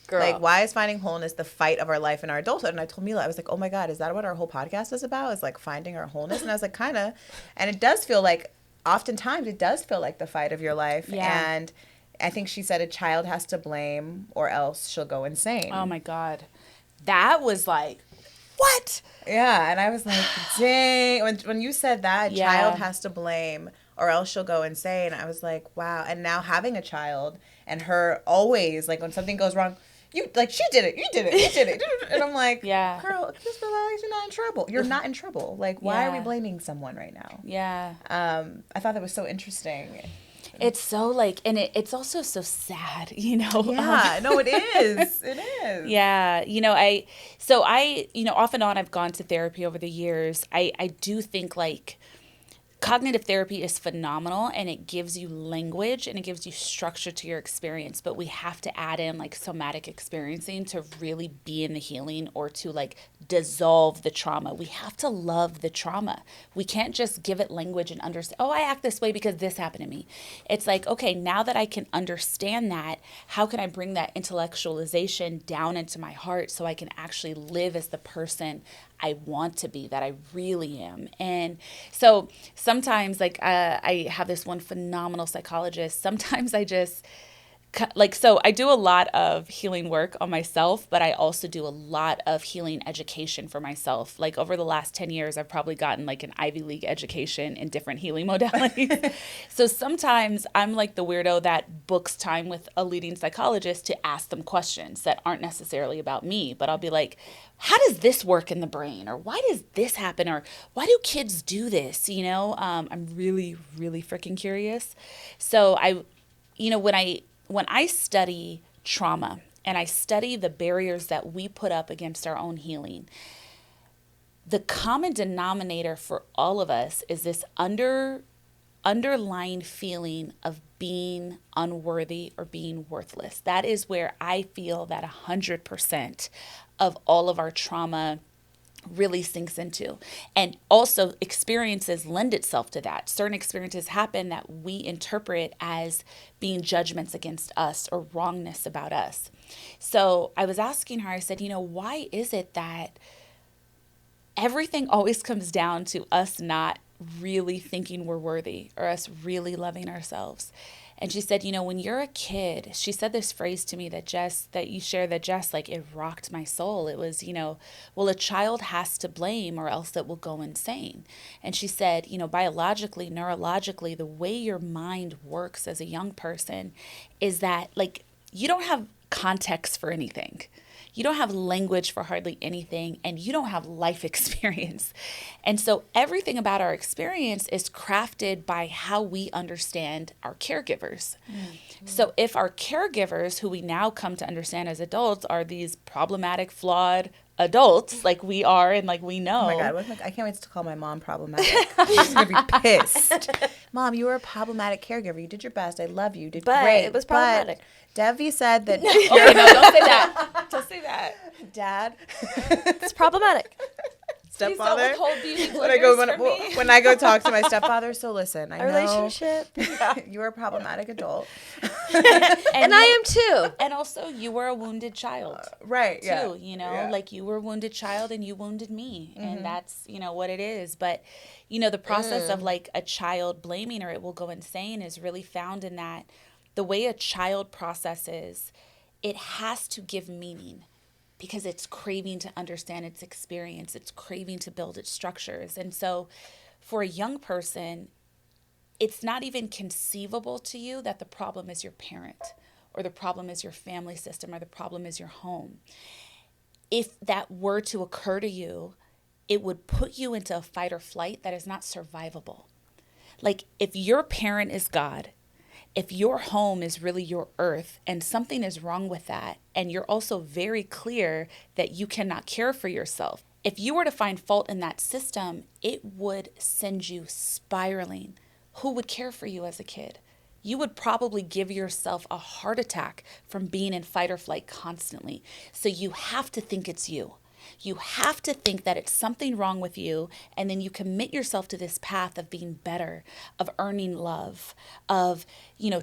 Girl. Like, why is finding wholeness the fight of our life in our adulthood? And I told Milah, I was like, oh my God, is that what our whole podcast is about? Is like finding our wholeness? And I was like, kind of. And it does feel like, oftentimes it does feel like the fight of your life. Yeah. And I think she said a child has to blame or else she'll go insane. Oh my God. That was like, what? Yeah. And I was like, dang. When you said that, a child has to blame or else she'll go insane, I was like, wow. And now having a child and her always, like, when something goes wrong, you, like, she did it, you did it, you did it. And I'm like, girl, just relax, you're not in trouble. You're not in trouble. Like, why are we blaming someone right now? Yeah. I thought that was so interesting. It's so like, and it's also so sad, you know? Yeah, no, it is. It is. Yeah. You know, you know, off and on, I've gone to therapy over the years. I do think like cognitive therapy is phenomenal and it gives you language and it gives you structure to your experience, but we have to add in like somatic experiencing to really be in the healing or to like dissolve the trauma. We have to love the trauma. We can't just give it language and understand, oh, I act this way because this happened to me. It's like, okay, now that I can understand that, how can I bring that intellectualization down into my heart so I can actually live as the person I want to be, that I really am. And so sometimes, like, I have this one phenomenal psychologist. Sometimes I just, so I do a lot of healing work on myself, but I also do a lot of healing education for myself. Like over the last 10 years, I've probably gotten like an Ivy League education in different healing modalities. So sometimes I'm like the weirdo that books time with a leading psychologist to ask them questions that aren't necessarily about me, but I'll be like, how does this work in the brain? Or why does this happen? Or why do kids do this? I'm really, really freaking curious. So when I study trauma and I study the barriers that we put up against our own healing, the common denominator for all of us is this underlying feeling of being unworthy or being worthless. That is where I feel that 100% of all of our trauma really sinks into. And also experiences lend itself to that. Certain experiences happen that we interpret as being judgments against us or wrongness about us. So I was asking her, I said, why is it that everything always comes down to us not really thinking we're worthy or us really loving ourselves? And she said, when you're a kid, she said this phrase to me that you shared, that Jess, like, it rocked my soul. It was, well, a child has to blame or else it will go insane. And she said, biologically, neurologically, the way your mind works as a young person is that, like, you don't have context for anything. You don't have language for hardly anything, and you don't have life experience. And so everything about our experience is crafted by how we understand our caregivers. Mm-hmm. So if our caregivers, who we now come to understand as adults, are these problematic, flawed adults like we are and like we know. Oh my God, I can't wait to call my mom problematic. She's going to be pissed. Mom, you were a problematic caregiver. You did your best. I love you. You did great. It was problematic. But Devi said that. Okay, no, don't say that. Don't say that. Dad. It's problematic. Stepfather. Please don't withhold beauty when I go talk to my stepfather. So listen, I know relationship. You were a problematic adult, and I am too. And also, you were a wounded child, right? Too, like you were a wounded child, and you wounded me, mm-hmm. and that's what it is. But the process of like a child blaming, or it will go insane, is really found in that the way a child processes, it has to give meaning. Because it's craving to understand its experience. It's craving to build its structures. And so for a young person, it's not even conceivable to you that the problem is your parent, or the problem is your family system, or the problem is your home. If that were to occur to you, it would put you into a fight or flight that is not survivable. Like if your parent is God, if your home is really your earth and something is wrong with that, and you're also very clear that you cannot care for yourself, if you were to find fault in that system, it would send you spiraling. Who would care for you as a kid? You would probably give yourself a heart attack from being in fight or flight constantly. So you have to think it's you. You have to think that it's something wrong with you, and then you commit yourself to this path of being better, of earning love, of,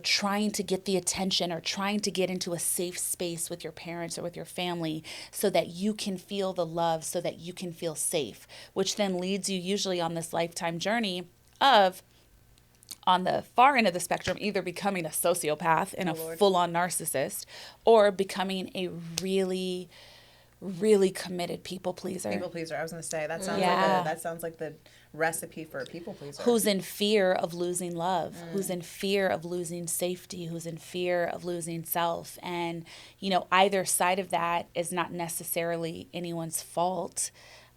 trying to get the attention or trying to get into a safe space with your parents or with your family so that you can feel the love, so that you can feel safe, which then leads you usually on this lifetime journey of, on the far end of the spectrum, either becoming a sociopath and full-on narcissist, or becoming a really committed people pleaser. People pleaser. I was going to say that sounds like the recipe for a people pleaser. Who's in fear of losing love, who's in fear of losing safety, who's in fear of losing self. And, either side of that is not necessarily anyone's fault,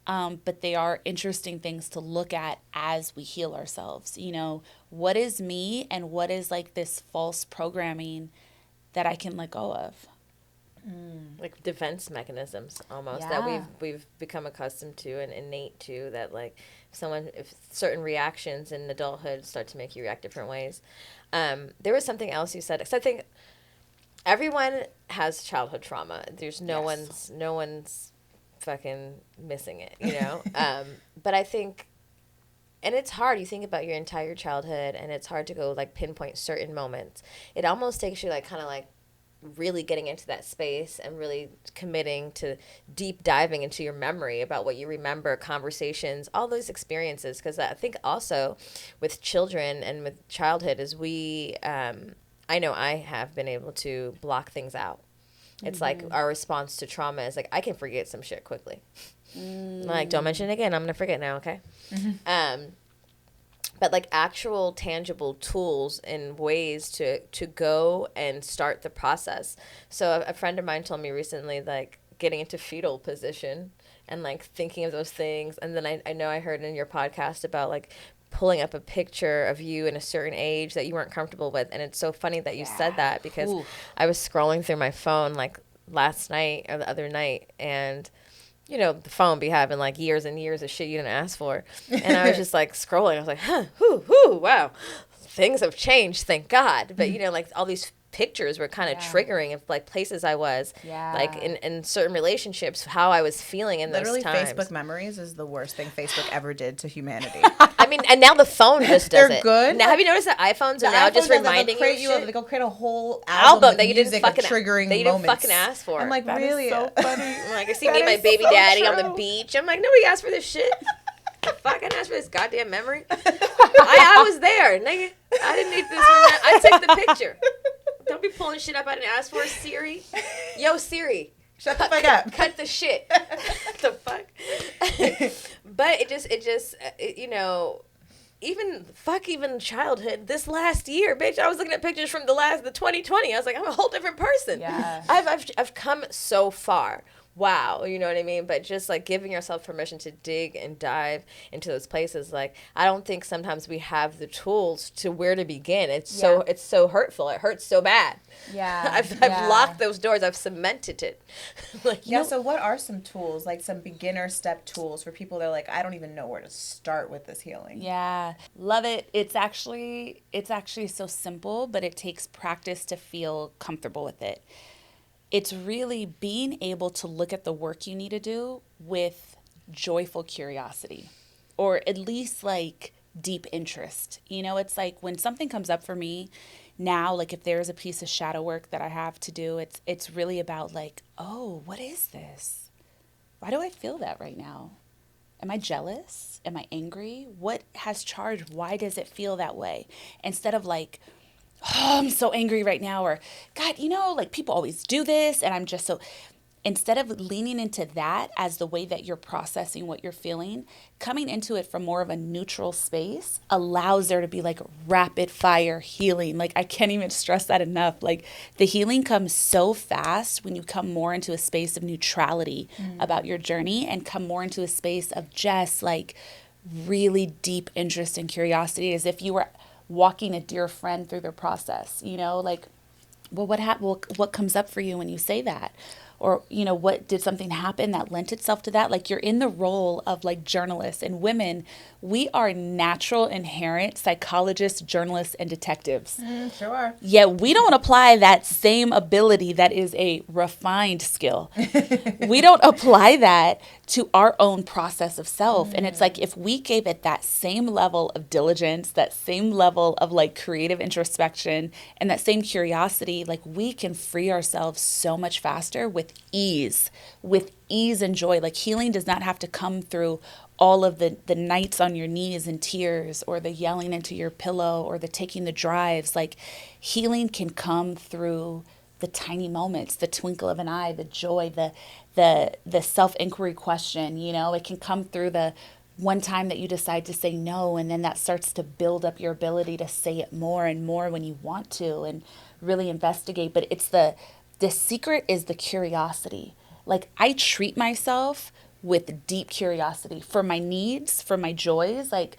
but they are interesting things to look at as we heal ourselves. What is me and what is like this false programming that I can let go of? Like defense mechanisms almost that we've become accustomed to and innate to, that like if certain reactions in adulthood start to make you react different ways. There was something else you said, because I think everyone has childhood trauma. There's no one's fucking missing it, but I think, and it's hard, you think about your entire childhood and it's hard to go like pinpoint certain moments. It almost takes you like kind of like really getting into that space and really committing to deep diving into your memory about what you remember, conversations, all those experiences. Because I think also with children and with childhood is I know I have been able to block things out. It's like our response to trauma is like, I can forget some shit quickly. Like, don't mention it again. I'm going to forget now, okay? But like actual tangible tools and ways to go and start the process. So a friend of mine told me recently, like, getting into fetal position and like thinking of those things. And then I know I heard in your podcast about like pulling up a picture of you in a certain age that you weren't comfortable with. And it's so funny that you said that, because I was scrolling through my phone like last night or the other night, and you know, the phone be having like years and years of shit you didn't ask for. And I was just like scrolling. I was like, wow, things have changed, thank God. But, you know, like all these pictures were kind of triggering of like places I was, like in certain relationships, how I was feeling in those times. Literally, Facebook memories is the worst thing Facebook ever did to humanity. I mean, and now the phone just does it. They're good. Now, have you noticed that iPhones are now just reminding you of shit? They'll create a whole album that you didn't fucking ask for. I'm like, that really? is so funny. I'm like, I see me and my baby daddy on the beach. I'm like, nobody asked for this shit. Fuck, I didn't ask for this goddamn memory. I was there, nigga. I didn't need this. I took the picture. Don't be pulling shit up I didn't ask for, Siri. Yo, Siri. Shut the fuck up. Cut the shit. The fuck? But it just you know, even childhood, this last year, bitch, I was looking at pictures from the 2020. I was like, I'm a whole different person. Yeah. I've come so far. Wow, you know what I mean? But just like giving yourself permission to dig and dive into those places. Like, I don't think sometimes we have the tools to where to begin. It's so hurtful. It hurts so bad. Yeah. I've locked those doors. I've cemented it. Like, so what are some tools, like some beginner step tools for people that are like, I don't even know where to start with this healing? Yeah. Love it. It's actually so simple, but it takes practice to feel comfortable with it. It's really being able to look at the work you need to do with joyful curiosity, or at least like deep interest. You know, it's like when something comes up for me now, like if there's a piece of shadow work that I have to do, it's really about like, oh, what is this? Why do I feel that right now? Am I jealous? Am I angry? What has charged? Why does it feel that way? Instead of like, oh, I'm so angry right now, or God, you know, like people always do this and I'm just so, instead of leaning into that as the way that you're processing what you're feeling, coming into it from more of a neutral space allows there to be like rapid fire healing. Like, I can't even stress that enough. Like, the healing comes so fast when you come more into a space of neutrality about your journey and come more into a space of just like really deep interest and curiosity, as if you were walking a dear friend through their process, you know, like, well, what comes up for you when you say that? Or, you know, what did something happen that lent itself to that? Like, you're in the role of like journalists, and women, we are natural, inherent psychologists, journalists, and detectives. Sure. Yet we don't apply that same ability that is a refined skill. We don't apply that to our own process of self. And it's like, if we gave it that same level of diligence, that same level of like creative introspection, and that same curiosity, like we can free ourselves so much faster with ease and joy. Like, healing does not have to come through all of the nights on your knees and tears, or the yelling into your pillow, or the taking the drives. Like, healing can come through the tiny moments, the twinkle of an eye, the joy, the self-inquiry question. You know, it can come through the one time that you decide to say no, and then that starts to build up your ability to say it more and more when you want to, and really investigate. But it's the secret is the curiosity. Like, I treat myself with deep curiosity for my needs, for my joys. Like,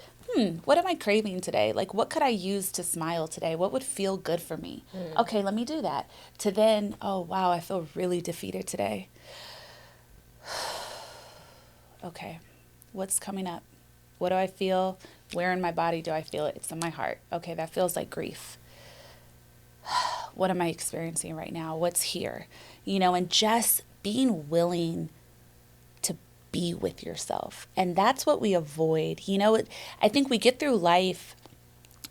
what am I craving today? Like, what could I use to smile today? What would feel good for me? Okay, let me do that. To then, oh, wow, I feel really defeated today. Okay, what's coming up? What do I feel? Where in my body do I feel it? It's in my heart. Okay, that feels like grief. What am I experiencing right now? What's here? You know, and just being willing to be with yourself. And that's what we avoid. You know, I think we get through life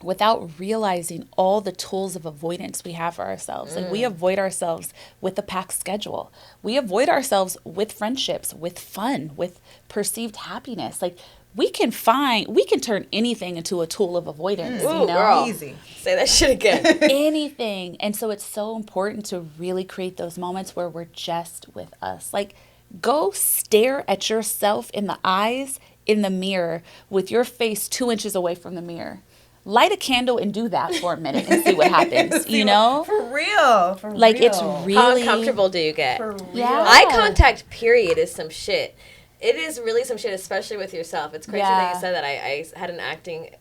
without realizing all the tools of avoidance we have for ourselves. Like we avoid ourselves with a packed schedule. We avoid ourselves with friendships, with fun, with perceived happiness. Like we can turn anything into a tool of avoidance, Ooh, girl. Easy. Say that shit again. anything. And so it's so important to really create those moments where we're just with us. Like go stare at yourself in the eyes in the mirror with your face 2 inches away from the mirror. Light a candle and do that for a minute and see what happens, you know? For real. For like real. it's really How uncomfortable do you get? For real. Yeah. Eye contact, period, is some shit. It is really some shit, especially with yourself. It's crazy that Yeah. you said that. I had an acting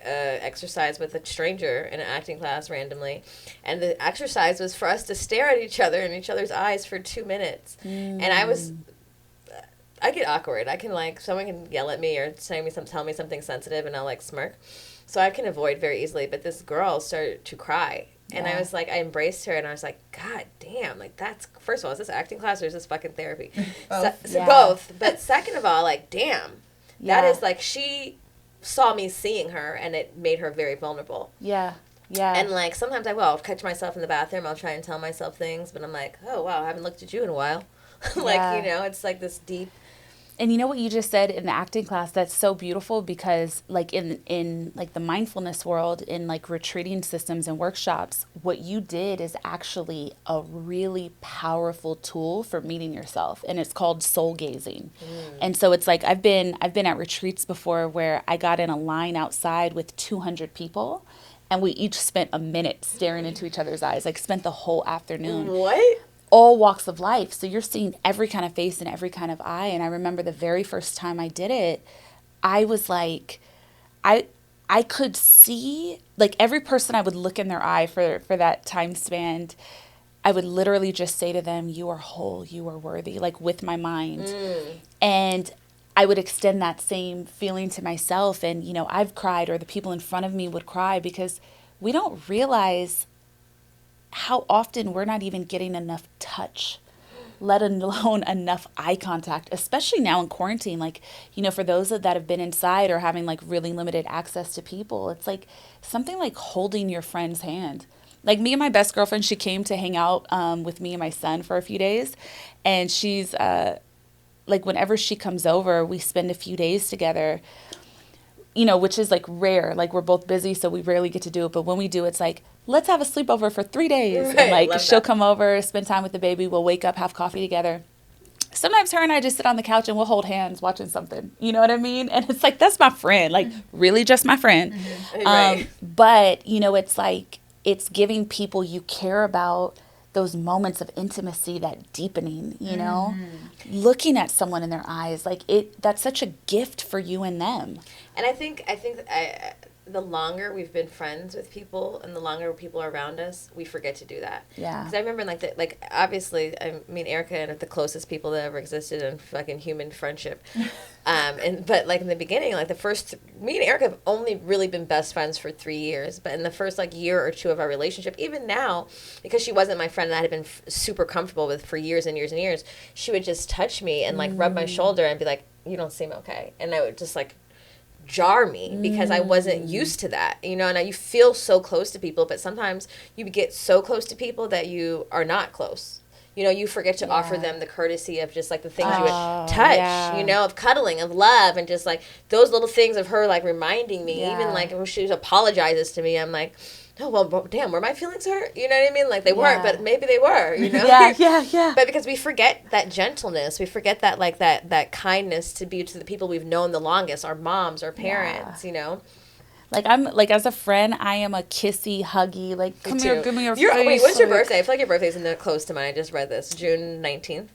exercise with a stranger in an acting class randomly, and the exercise was for us to stare at each other in each other's eyes for 2 minutes. And I get awkward. I can someone can yell at me or tell me something sensitive, and I'll smirk. So I can avoid very easily. But this girl started to cry. And I was I embraced her, and I was like, God damn, that's, first of all, is this acting class or is this fucking therapy? Both. But second of all, damn. That is she saw me seeing her, and it made her very vulnerable. Yeah. Yeah. And sometimes I will catch myself in the bathroom. I'll try and tell myself things, but I'm like, oh, wow, I haven't looked at you in a while. It's this deep. And you know what you just said in the acting class, that's so beautiful, because in the mindfulness world, in retreating systems and workshops, what you did is actually a really powerful tool for meeting yourself, and it's called soul gazing. And so it's I've been at retreats before where I got in a line outside with 200 people, and we each spent a minute staring into each other's eyes, spent the whole afternoon. What? All walks of life. So you're seeing every kind of face and every kind of eye. And I remember the very first time I did it, I was I could see, every person I would look in their eye for that time span, I would literally just say to them, you are whole, you are worthy, with my mind. And I would extend that same feeling to myself. And, I've cried, or the people in front of me would cry, because we don't realize how often we're not even getting enough touch, let alone enough eye contact, especially now in quarantine. For those that have been inside or having really limited access to people, it's something like holding your friend's hand. Me and my best girlfriend, she came to hang out with me and my son for a few days, and she's whenever she comes over, we spend a few days together, which is rare. We're both busy, so we rarely get to do it. But when we do, it's let's have a sleepover for 3 days. Right, And she'll come over, spend time with the baby. We'll wake up, have coffee together. Sometimes her and I just sit on the couch and we'll hold hands watching something. You know what I mean? And it's that's my friend, really just my friend. Right. But, it's giving people you care about those moments of intimacy, that deepening, looking at someone in their eyes, that's such a gift for you and them. And I think the longer we've been friends with people and the longer people are around us, we forget to do that. Yeah. Because I remember obviously, Erica are the closest people that ever existed in fucking human friendship. But in the beginning, me and Erica have only really been best friends for 3 years. But in the first year or two of our relationship, even now, because she wasn't my friend that I had been super comfortable with for years and years and years, she would just touch me and rub my shoulder and be like, you don't seem okay. And I would just jar me because I wasn't used to that, and you feel so close to people, but sometimes you get so close to people that you are not close. You forget to offer them the courtesy of just the things you would touch, of cuddling, of love, and just those little things of her reminding me, even when she apologizes to me, I'm like, oh, well, damn, were my feelings hurt? You know what I mean? They weren't, but maybe they were, Yeah. But because we forget that gentleness, we forget that, that kindness to the people we've known the longest, our moms, our parents, I'm as a friend, I am a kissy, huggy, come here, give me your face. Wait, what's your birthday? I feel like your birthday's close to mine. I just read this. June 19th?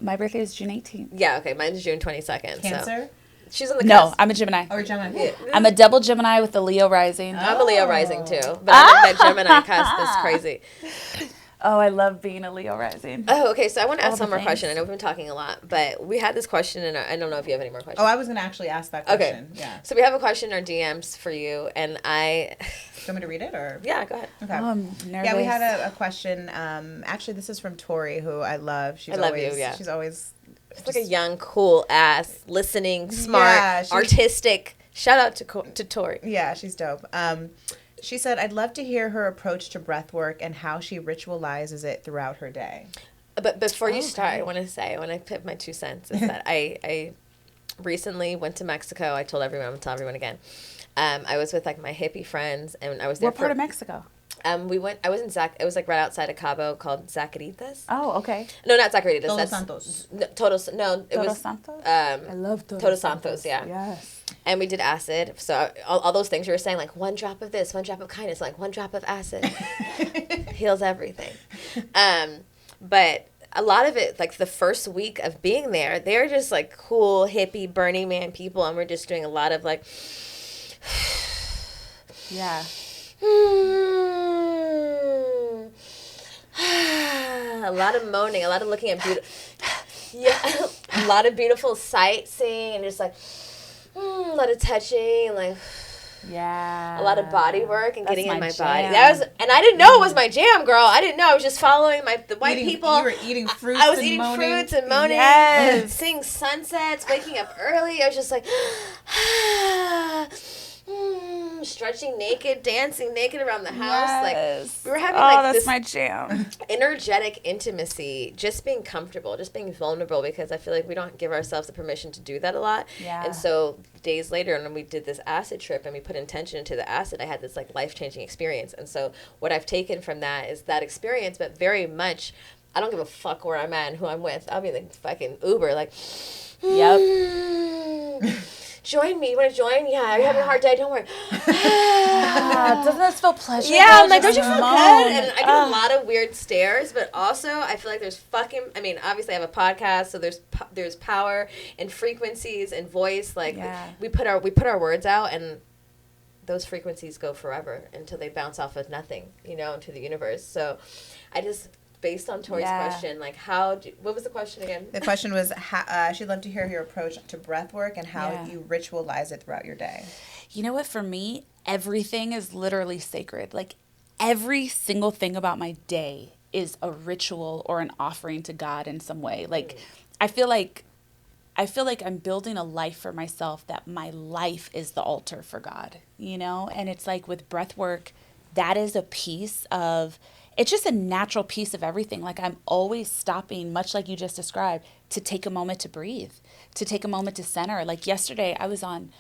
My birthday is June 18th. Yeah, okay. Mine's June 22nd. Cancer? So. She's on the No, cusp. I'm a Gemini. Or Gemini. Yeah. I'm a double Gemini with a Leo rising. I'm a Leo rising too, but I think that Gemini cusp is crazy. Oh, I love being a Leo rising. Oh, okay. So I want to All ask the one more things. question. I know we've been talking a lot, but we had this question, and I don't know if you have any more questions. Oh, I was going to actually ask that question. Okay. Yeah. So we have a question in our DMs for you, and Do you want me to read it? Or? Yeah, go ahead. Okay. Oh, I'm nervous. Yeah, we had a question. Actually, this is from Tori, who I love. I love you, yeah. She's always... She's like a young, cool ass, listening, smart, Yeah, artistic. Shout out to Tori. Yeah, she's dope. She said, I'd love to hear her approach to breath work and how she ritualizes it throughout her day. But before you start, I want to put my 2 cents is that I recently went to Mexico. I told everyone, I'm going to tell everyone again. I was with like my hippie friends, and I was there. What part of Mexico? It was like right outside of Cabo called Zacaritas. Oh, okay. No, not Zacaritas. Todos Santos. Todos, no, it Todos was Santos? I love Todos Santos, yeah. Yes. And we did acid. So all those things you were saying, like 1 drop of this, 1 drop of kindness, like 1 drop of acid heals everything. But a lot of it, like the first week of being there, they're just like cool, hippie, Burning Man people. And we're just doing a lot of like, yeah. A lot of moaning, a lot of looking at a lot of beautiful sightseeing, and just like a lot of touching, like yeah, a lot of body work and getting in my body. And I didn't know it was my jam, girl. I didn't know. I was just following the white people. You were eating fruits. I was eating fruits and moaning, and seeing sunsets, waking up early. I was just like. Stretching naked, dancing naked around the house. Yes. Like we were having that's my jam. Energetic intimacy, just being comfortable, just being vulnerable, because I feel like we don't give ourselves the permission to do that a lot. Yeah. And so days later, when we did this acid trip and we put intention into the acid, I had this like life-changing experience. And so what I've taken from that is that experience, but very much, I don't give a fuck where I'm at and who I'm with. I'll be like fucking Uber, like, yep. Join me. You want to join? Yeah. Are you having a hard day? Don't worry. Doesn't this feel pleasurable? Yeah, I'm like, don't you feel good? And I get a lot of weird stares, but also I feel like there's obviously I have a podcast, so there's power and frequencies and voice. Like we put our words out, and those frequencies go forever until they bounce off of nothing, into the universe. So I just. Based on Tori's question, like what was the question again? The question was, she'd love to hear your approach to breath work and how you ritualize it throughout your day. You know what, for me, everything is literally sacred. Like every single thing about my day is a ritual or an offering to God in some way. Like I feel like I'm building a life for myself, that my life is the altar for God, And it's like with breath work, that is a piece of. It's just a natural piece of everything. Like I'm always stopping, much like you just described, to take a moment to breathe, to take a moment to center. Like yesterday I was on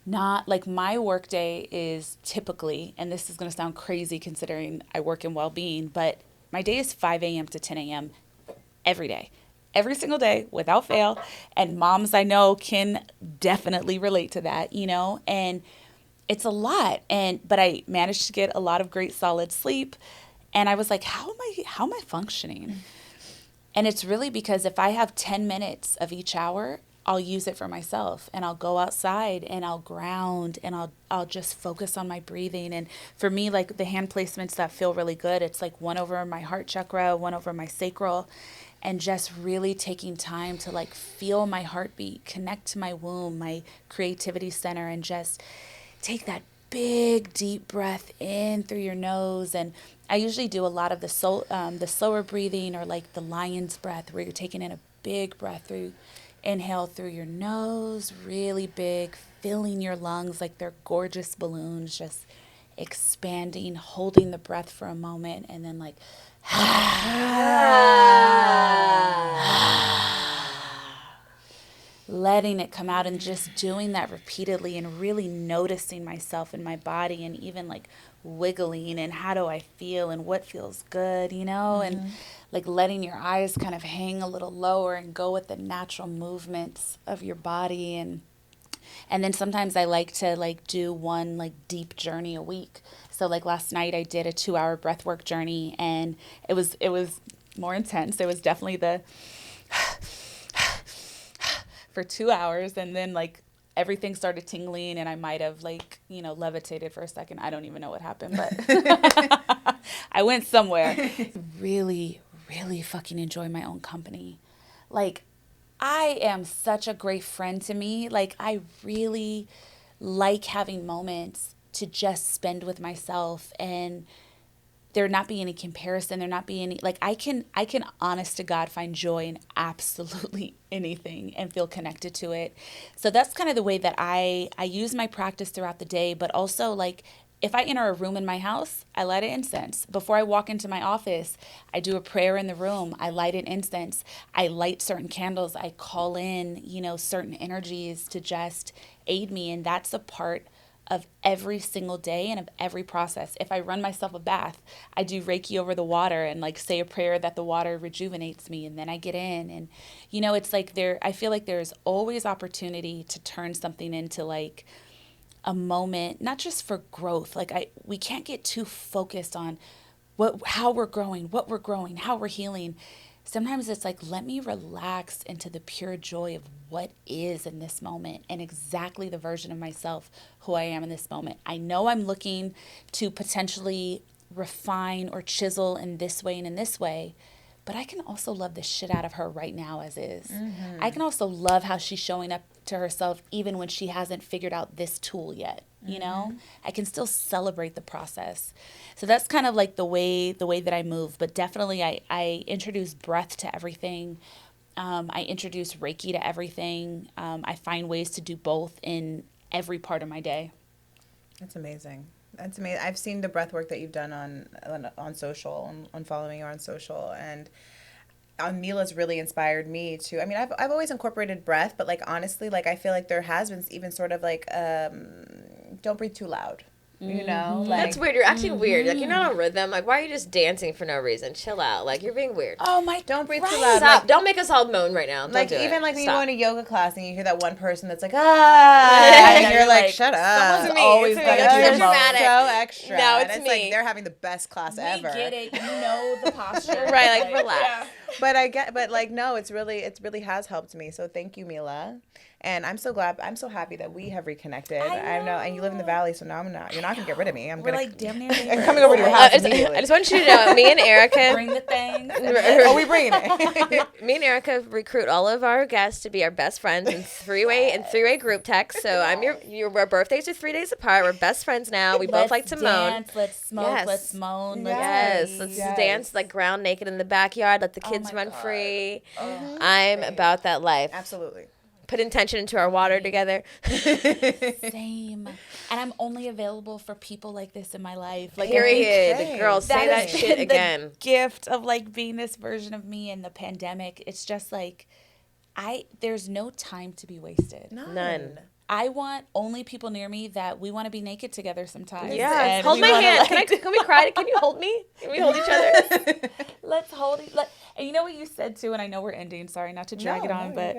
my work day is typically, and this is going to sound crazy considering I work in well-being, but my day is 5 a.m. to 10 a.m. every day, every single day without fail. And moms I know can definitely relate to that, and it's a lot. But I managed to get a lot of great solid sleep. And I was like, how am I functioning? And it's really because if I have 10 minutes of each hour, I'll use it for myself, and I'll go outside and I'll ground and I'll just focus on my breathing. And for me, like the hand placements that feel really good, it's like 1 over my heart chakra, 1 over my sacral, and just really taking time to like feel my heartbeat, connect to my womb, my creativity center, and just take that big deep breath in through your nose. And I usually do a lot of the slower breathing, or like the lion's breath, where you're taking in a big breath through, inhale through your nose, really big, filling your lungs like they're gorgeous balloons, just expanding, holding the breath for a moment, and then like letting it come out, and just doing that repeatedly, and really noticing myself and my body, and even like wiggling, and how do I feel and what feels good, and like letting your eyes kind of hang a little lower and go with the natural movements of your body. And then sometimes I like to like do one like deep journey a week. So like last night I did a 2-hour breathwork journey, and it was more intense. It was definitely the for 2 hours, and then like everything started tingling, and I might have like, levitated for a second. I don't even know what happened, but I went somewhere. Really, really fucking enjoy my own company. Like I am such a great friend to me. Like I really like having moments to just spend with myself and there not be any comparison, there not be any, like, I can honest to God find joy in absolutely anything and feel connected to it. So that's kind of the way that I use my practice throughout the day. But also, like, if I enter a room in my house, I light an incense. Before I walk into my office, I do a prayer in the room. I light an incense. I light certain candles. I call in, certain energies to just aid me. And that's a part of every single day and of every process. If I run myself a bath, I do Reiki over the water and like say a prayer that the water rejuvenates me, and then I get in. And it's like I feel like there's always opportunity to turn something into like a moment, not just for growth. Like we can't get too focused on how we're growing, what we're growing, how we're healing. Sometimes it's like, let me relax into the pure joy of what is in this moment and exactly the version of myself who I am in this moment. I know I'm looking to potentially refine or chisel in this way and in this way, but I can also love the shit out of her right now as is. Mm-hmm. I can also love how she's showing up to herself even when she hasn't figured out this tool yet. I can still celebrate the process. So that's kind of like the way that I move. But definitely I introduce breath to everything. I introduce Reiki to everything. I find ways to do both in every part of my day. That's amazing. That's amazing. I've seen the breath work that you've done on social, on following you on social, and Milah's really inspired me to. I mean, I've always incorporated breath, but like honestly, like I feel like there has been even sort of like don't breathe too loud. Like, that's weird. You're acting weird. Like, you're not on rhythm. Like, why are you just dancing for no reason? Chill out. Like, you're being weird. Oh my! Don't breathe too loud. Stop. Like, don't make us all moan right now. Don't like do even it. like when Stop. you go in a yoga class and you hear that one person that's like and you're like shut up. Someone's always me. gotta It's do so the dramatic. So extra. No, and it's it's me. like they're having the best class ever. We get it. The posture. Right, like relax. Yeah. But like no, it really has helped me. So thank you, Milah. And I'm so happy that we have reconnected. I know, and you live in the valley, so now you're not gonna get rid of me. We're like damn near I'm coming over to your house immediately. I just want you to know, me and Erica. Bring the thing. We bringing it. Me and Erica recruit all of our guests to be our best friends in three-way group text. So our birthdays are 3 days apart. We're best friends now. We both like to dance, moan. Let's smoke. Yes. Let's moan. Let's dance like ground naked in the backyard. Let the kids run free. I'm about that life. Absolutely. Put intention into our water together. Same. And I'm only available for people like this in my life. Like, period. Girl, say that has shit been again. The gift of like being this version of me in the pandemic. It's just like there's no time to be wasted. None. I want only people near me that we want to be naked together sometimes. Yeah. Hold my hand. Can we cry? Can you hold me? Can we hold each other? Let's hold it. And you know what you said too, and I know we're ending, sorry not to drag it on, but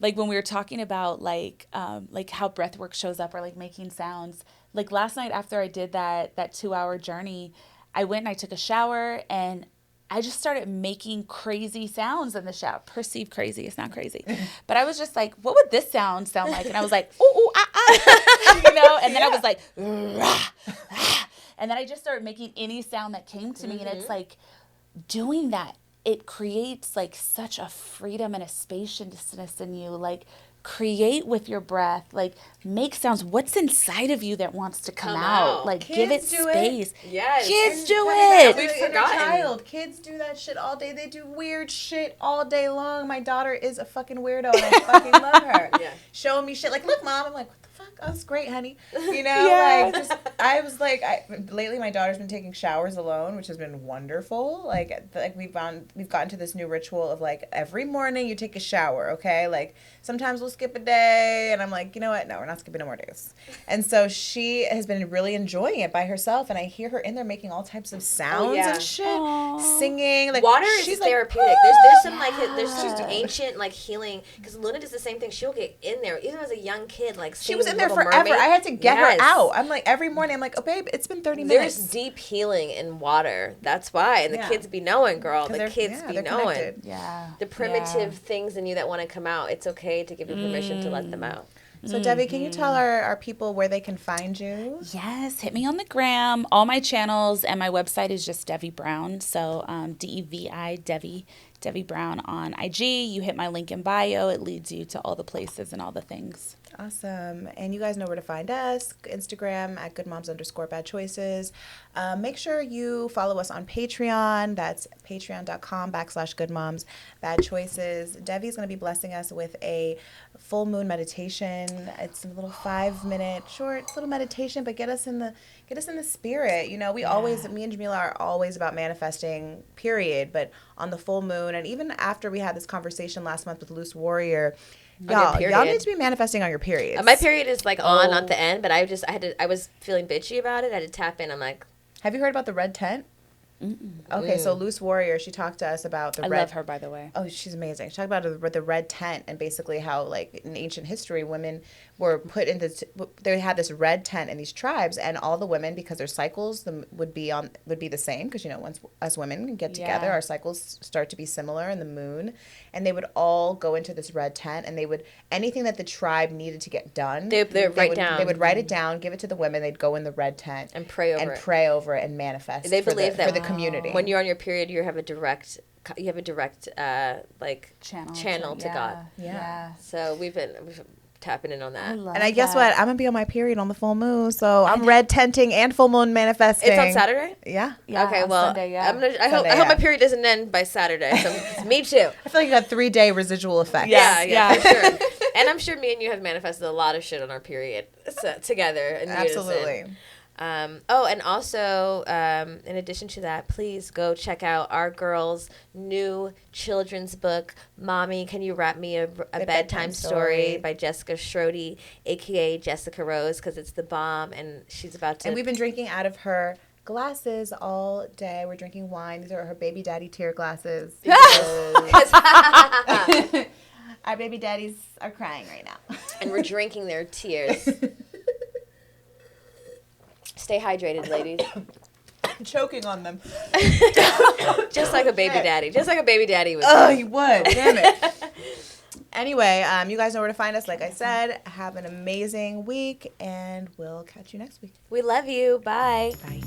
like when we were talking about like how breath work shows up or like making sounds, like last night after I did that 2-hour journey, I went and I took a shower and I just started making crazy sounds in the shower. Perceived crazy, it's not crazy. But I was just like, what would this sound like? And I was like, ooh, ooh, ah, ah. And then I was like, rah, ah. And then I just started making any sound that came to me. And it's like doing that, it creates like such a freedom and a spaciousness in you. Like create with your breath, like make sounds. What's inside of you that wants to come out? Like kids give it space. Yes. Kids do it. We've forgotten. Kids do that shit all day. They do weird shit all day long. My daughter is a fucking weirdo and I fucking love her. Yeah. Showing me shit like, look, Mom. I'm like, what the fuck? Oh, that's great, honey. Lately my daughter's been taking showers alone, which has been wonderful. Like we've gotten to this new ritual of like every morning you take a shower, okay? Like sometimes we'll skip a day and I'm like, you know what? No, we're not skipping no more days. And so she has been really enjoying it by herself and I hear her in there making all types of sounds and shit, singing. Like water is therapeutic. There's some ancient like healing because Luna does the same thing. She'll get in there even as a young kid. Like she was in there forever. Mermaid. I had to get her out. I'm like every morning. I'm like, oh babe, it's been 30 minutes. There's deep healing in water. That's why, and the kids be knowing, girl. The kids be knowing. Connected. Yeah. The primitive things in you that want to come out. It's okay to give you permission to let them out. So Devi, can you tell our people where they can find you? Yes, hit me on the gram. All my channels and my website is just Devi Brown. So Devi, Devi, Devi Brown on IG. You hit my link in bio. It leads you to all the places and all the things. Awesome. And you guys know where to find us. Instagram at goodmoms_bad-choices. Make sure you follow us on Patreon. That's patreon.com/goodmoms-bad-choices. Devi's going to be blessing us with a full moon meditation. It's a little 5-minute short little meditation, but get us in the spirit. You know, me and Jamila are always about manifesting, period. But on the full moon, and even after we had this conversation last month with Loose Warrior, y'all need to be manifesting on your periods. My period is like on at the end, but I was feeling bitchy about it. I had to tap in. I'm like, have you heard about the red tent? Okay, so Loose Warrior, she talked to us about the red. I love her, by the way. Oh, she's amazing. She talked about the red tent and basically how, like, in ancient history, women were put in this. They had this red tent in these tribes, and all the women, because their cycles would be the same, because, you know, once us women get together, our cycles start to be similar in the moon, and they would all go into this red tent, and they would anything that the tribe needed to get done, they would write it down, give it to the women. They'd go in the red tent and pray over it and manifest. They believe that for the community. When you're on your period, you have a direct like channel to God. Yeah. So we've been tapping in on that. I guess what? I'm gonna be on my period on the full moon, so I'm red tenting and full moon manifesting. It's on Saturday. Yeah. Okay. Well, Sunday, I hope my period doesn't end by Saturday. So me too. I feel like you got 3-day residual effect. Yeah, for sure. And I'm sure me and you have manifested a lot of shit on our period together. In Absolutely. Unison. And also, in addition to that, please go check out our girls' new children's book, Mommy, Can You Rap Me a Bedtime Story by Jessica Schrody, a.k.a. Jessica Rose, because it's the bomb, and she's about to... And we've been drinking out of her glasses all day. We're drinking wine. These are her baby daddy tear glasses. Our baby daddies are crying right now. And we're drinking their tears. Stay hydrated, ladies. I'm choking on them. Just like a baby daddy. Just like a baby daddy would. Oh, he would. Damn it. Anyway, you guys know where to find us. Like I said, have an amazing week, and we'll catch you next week. We love you. Bye. Bye.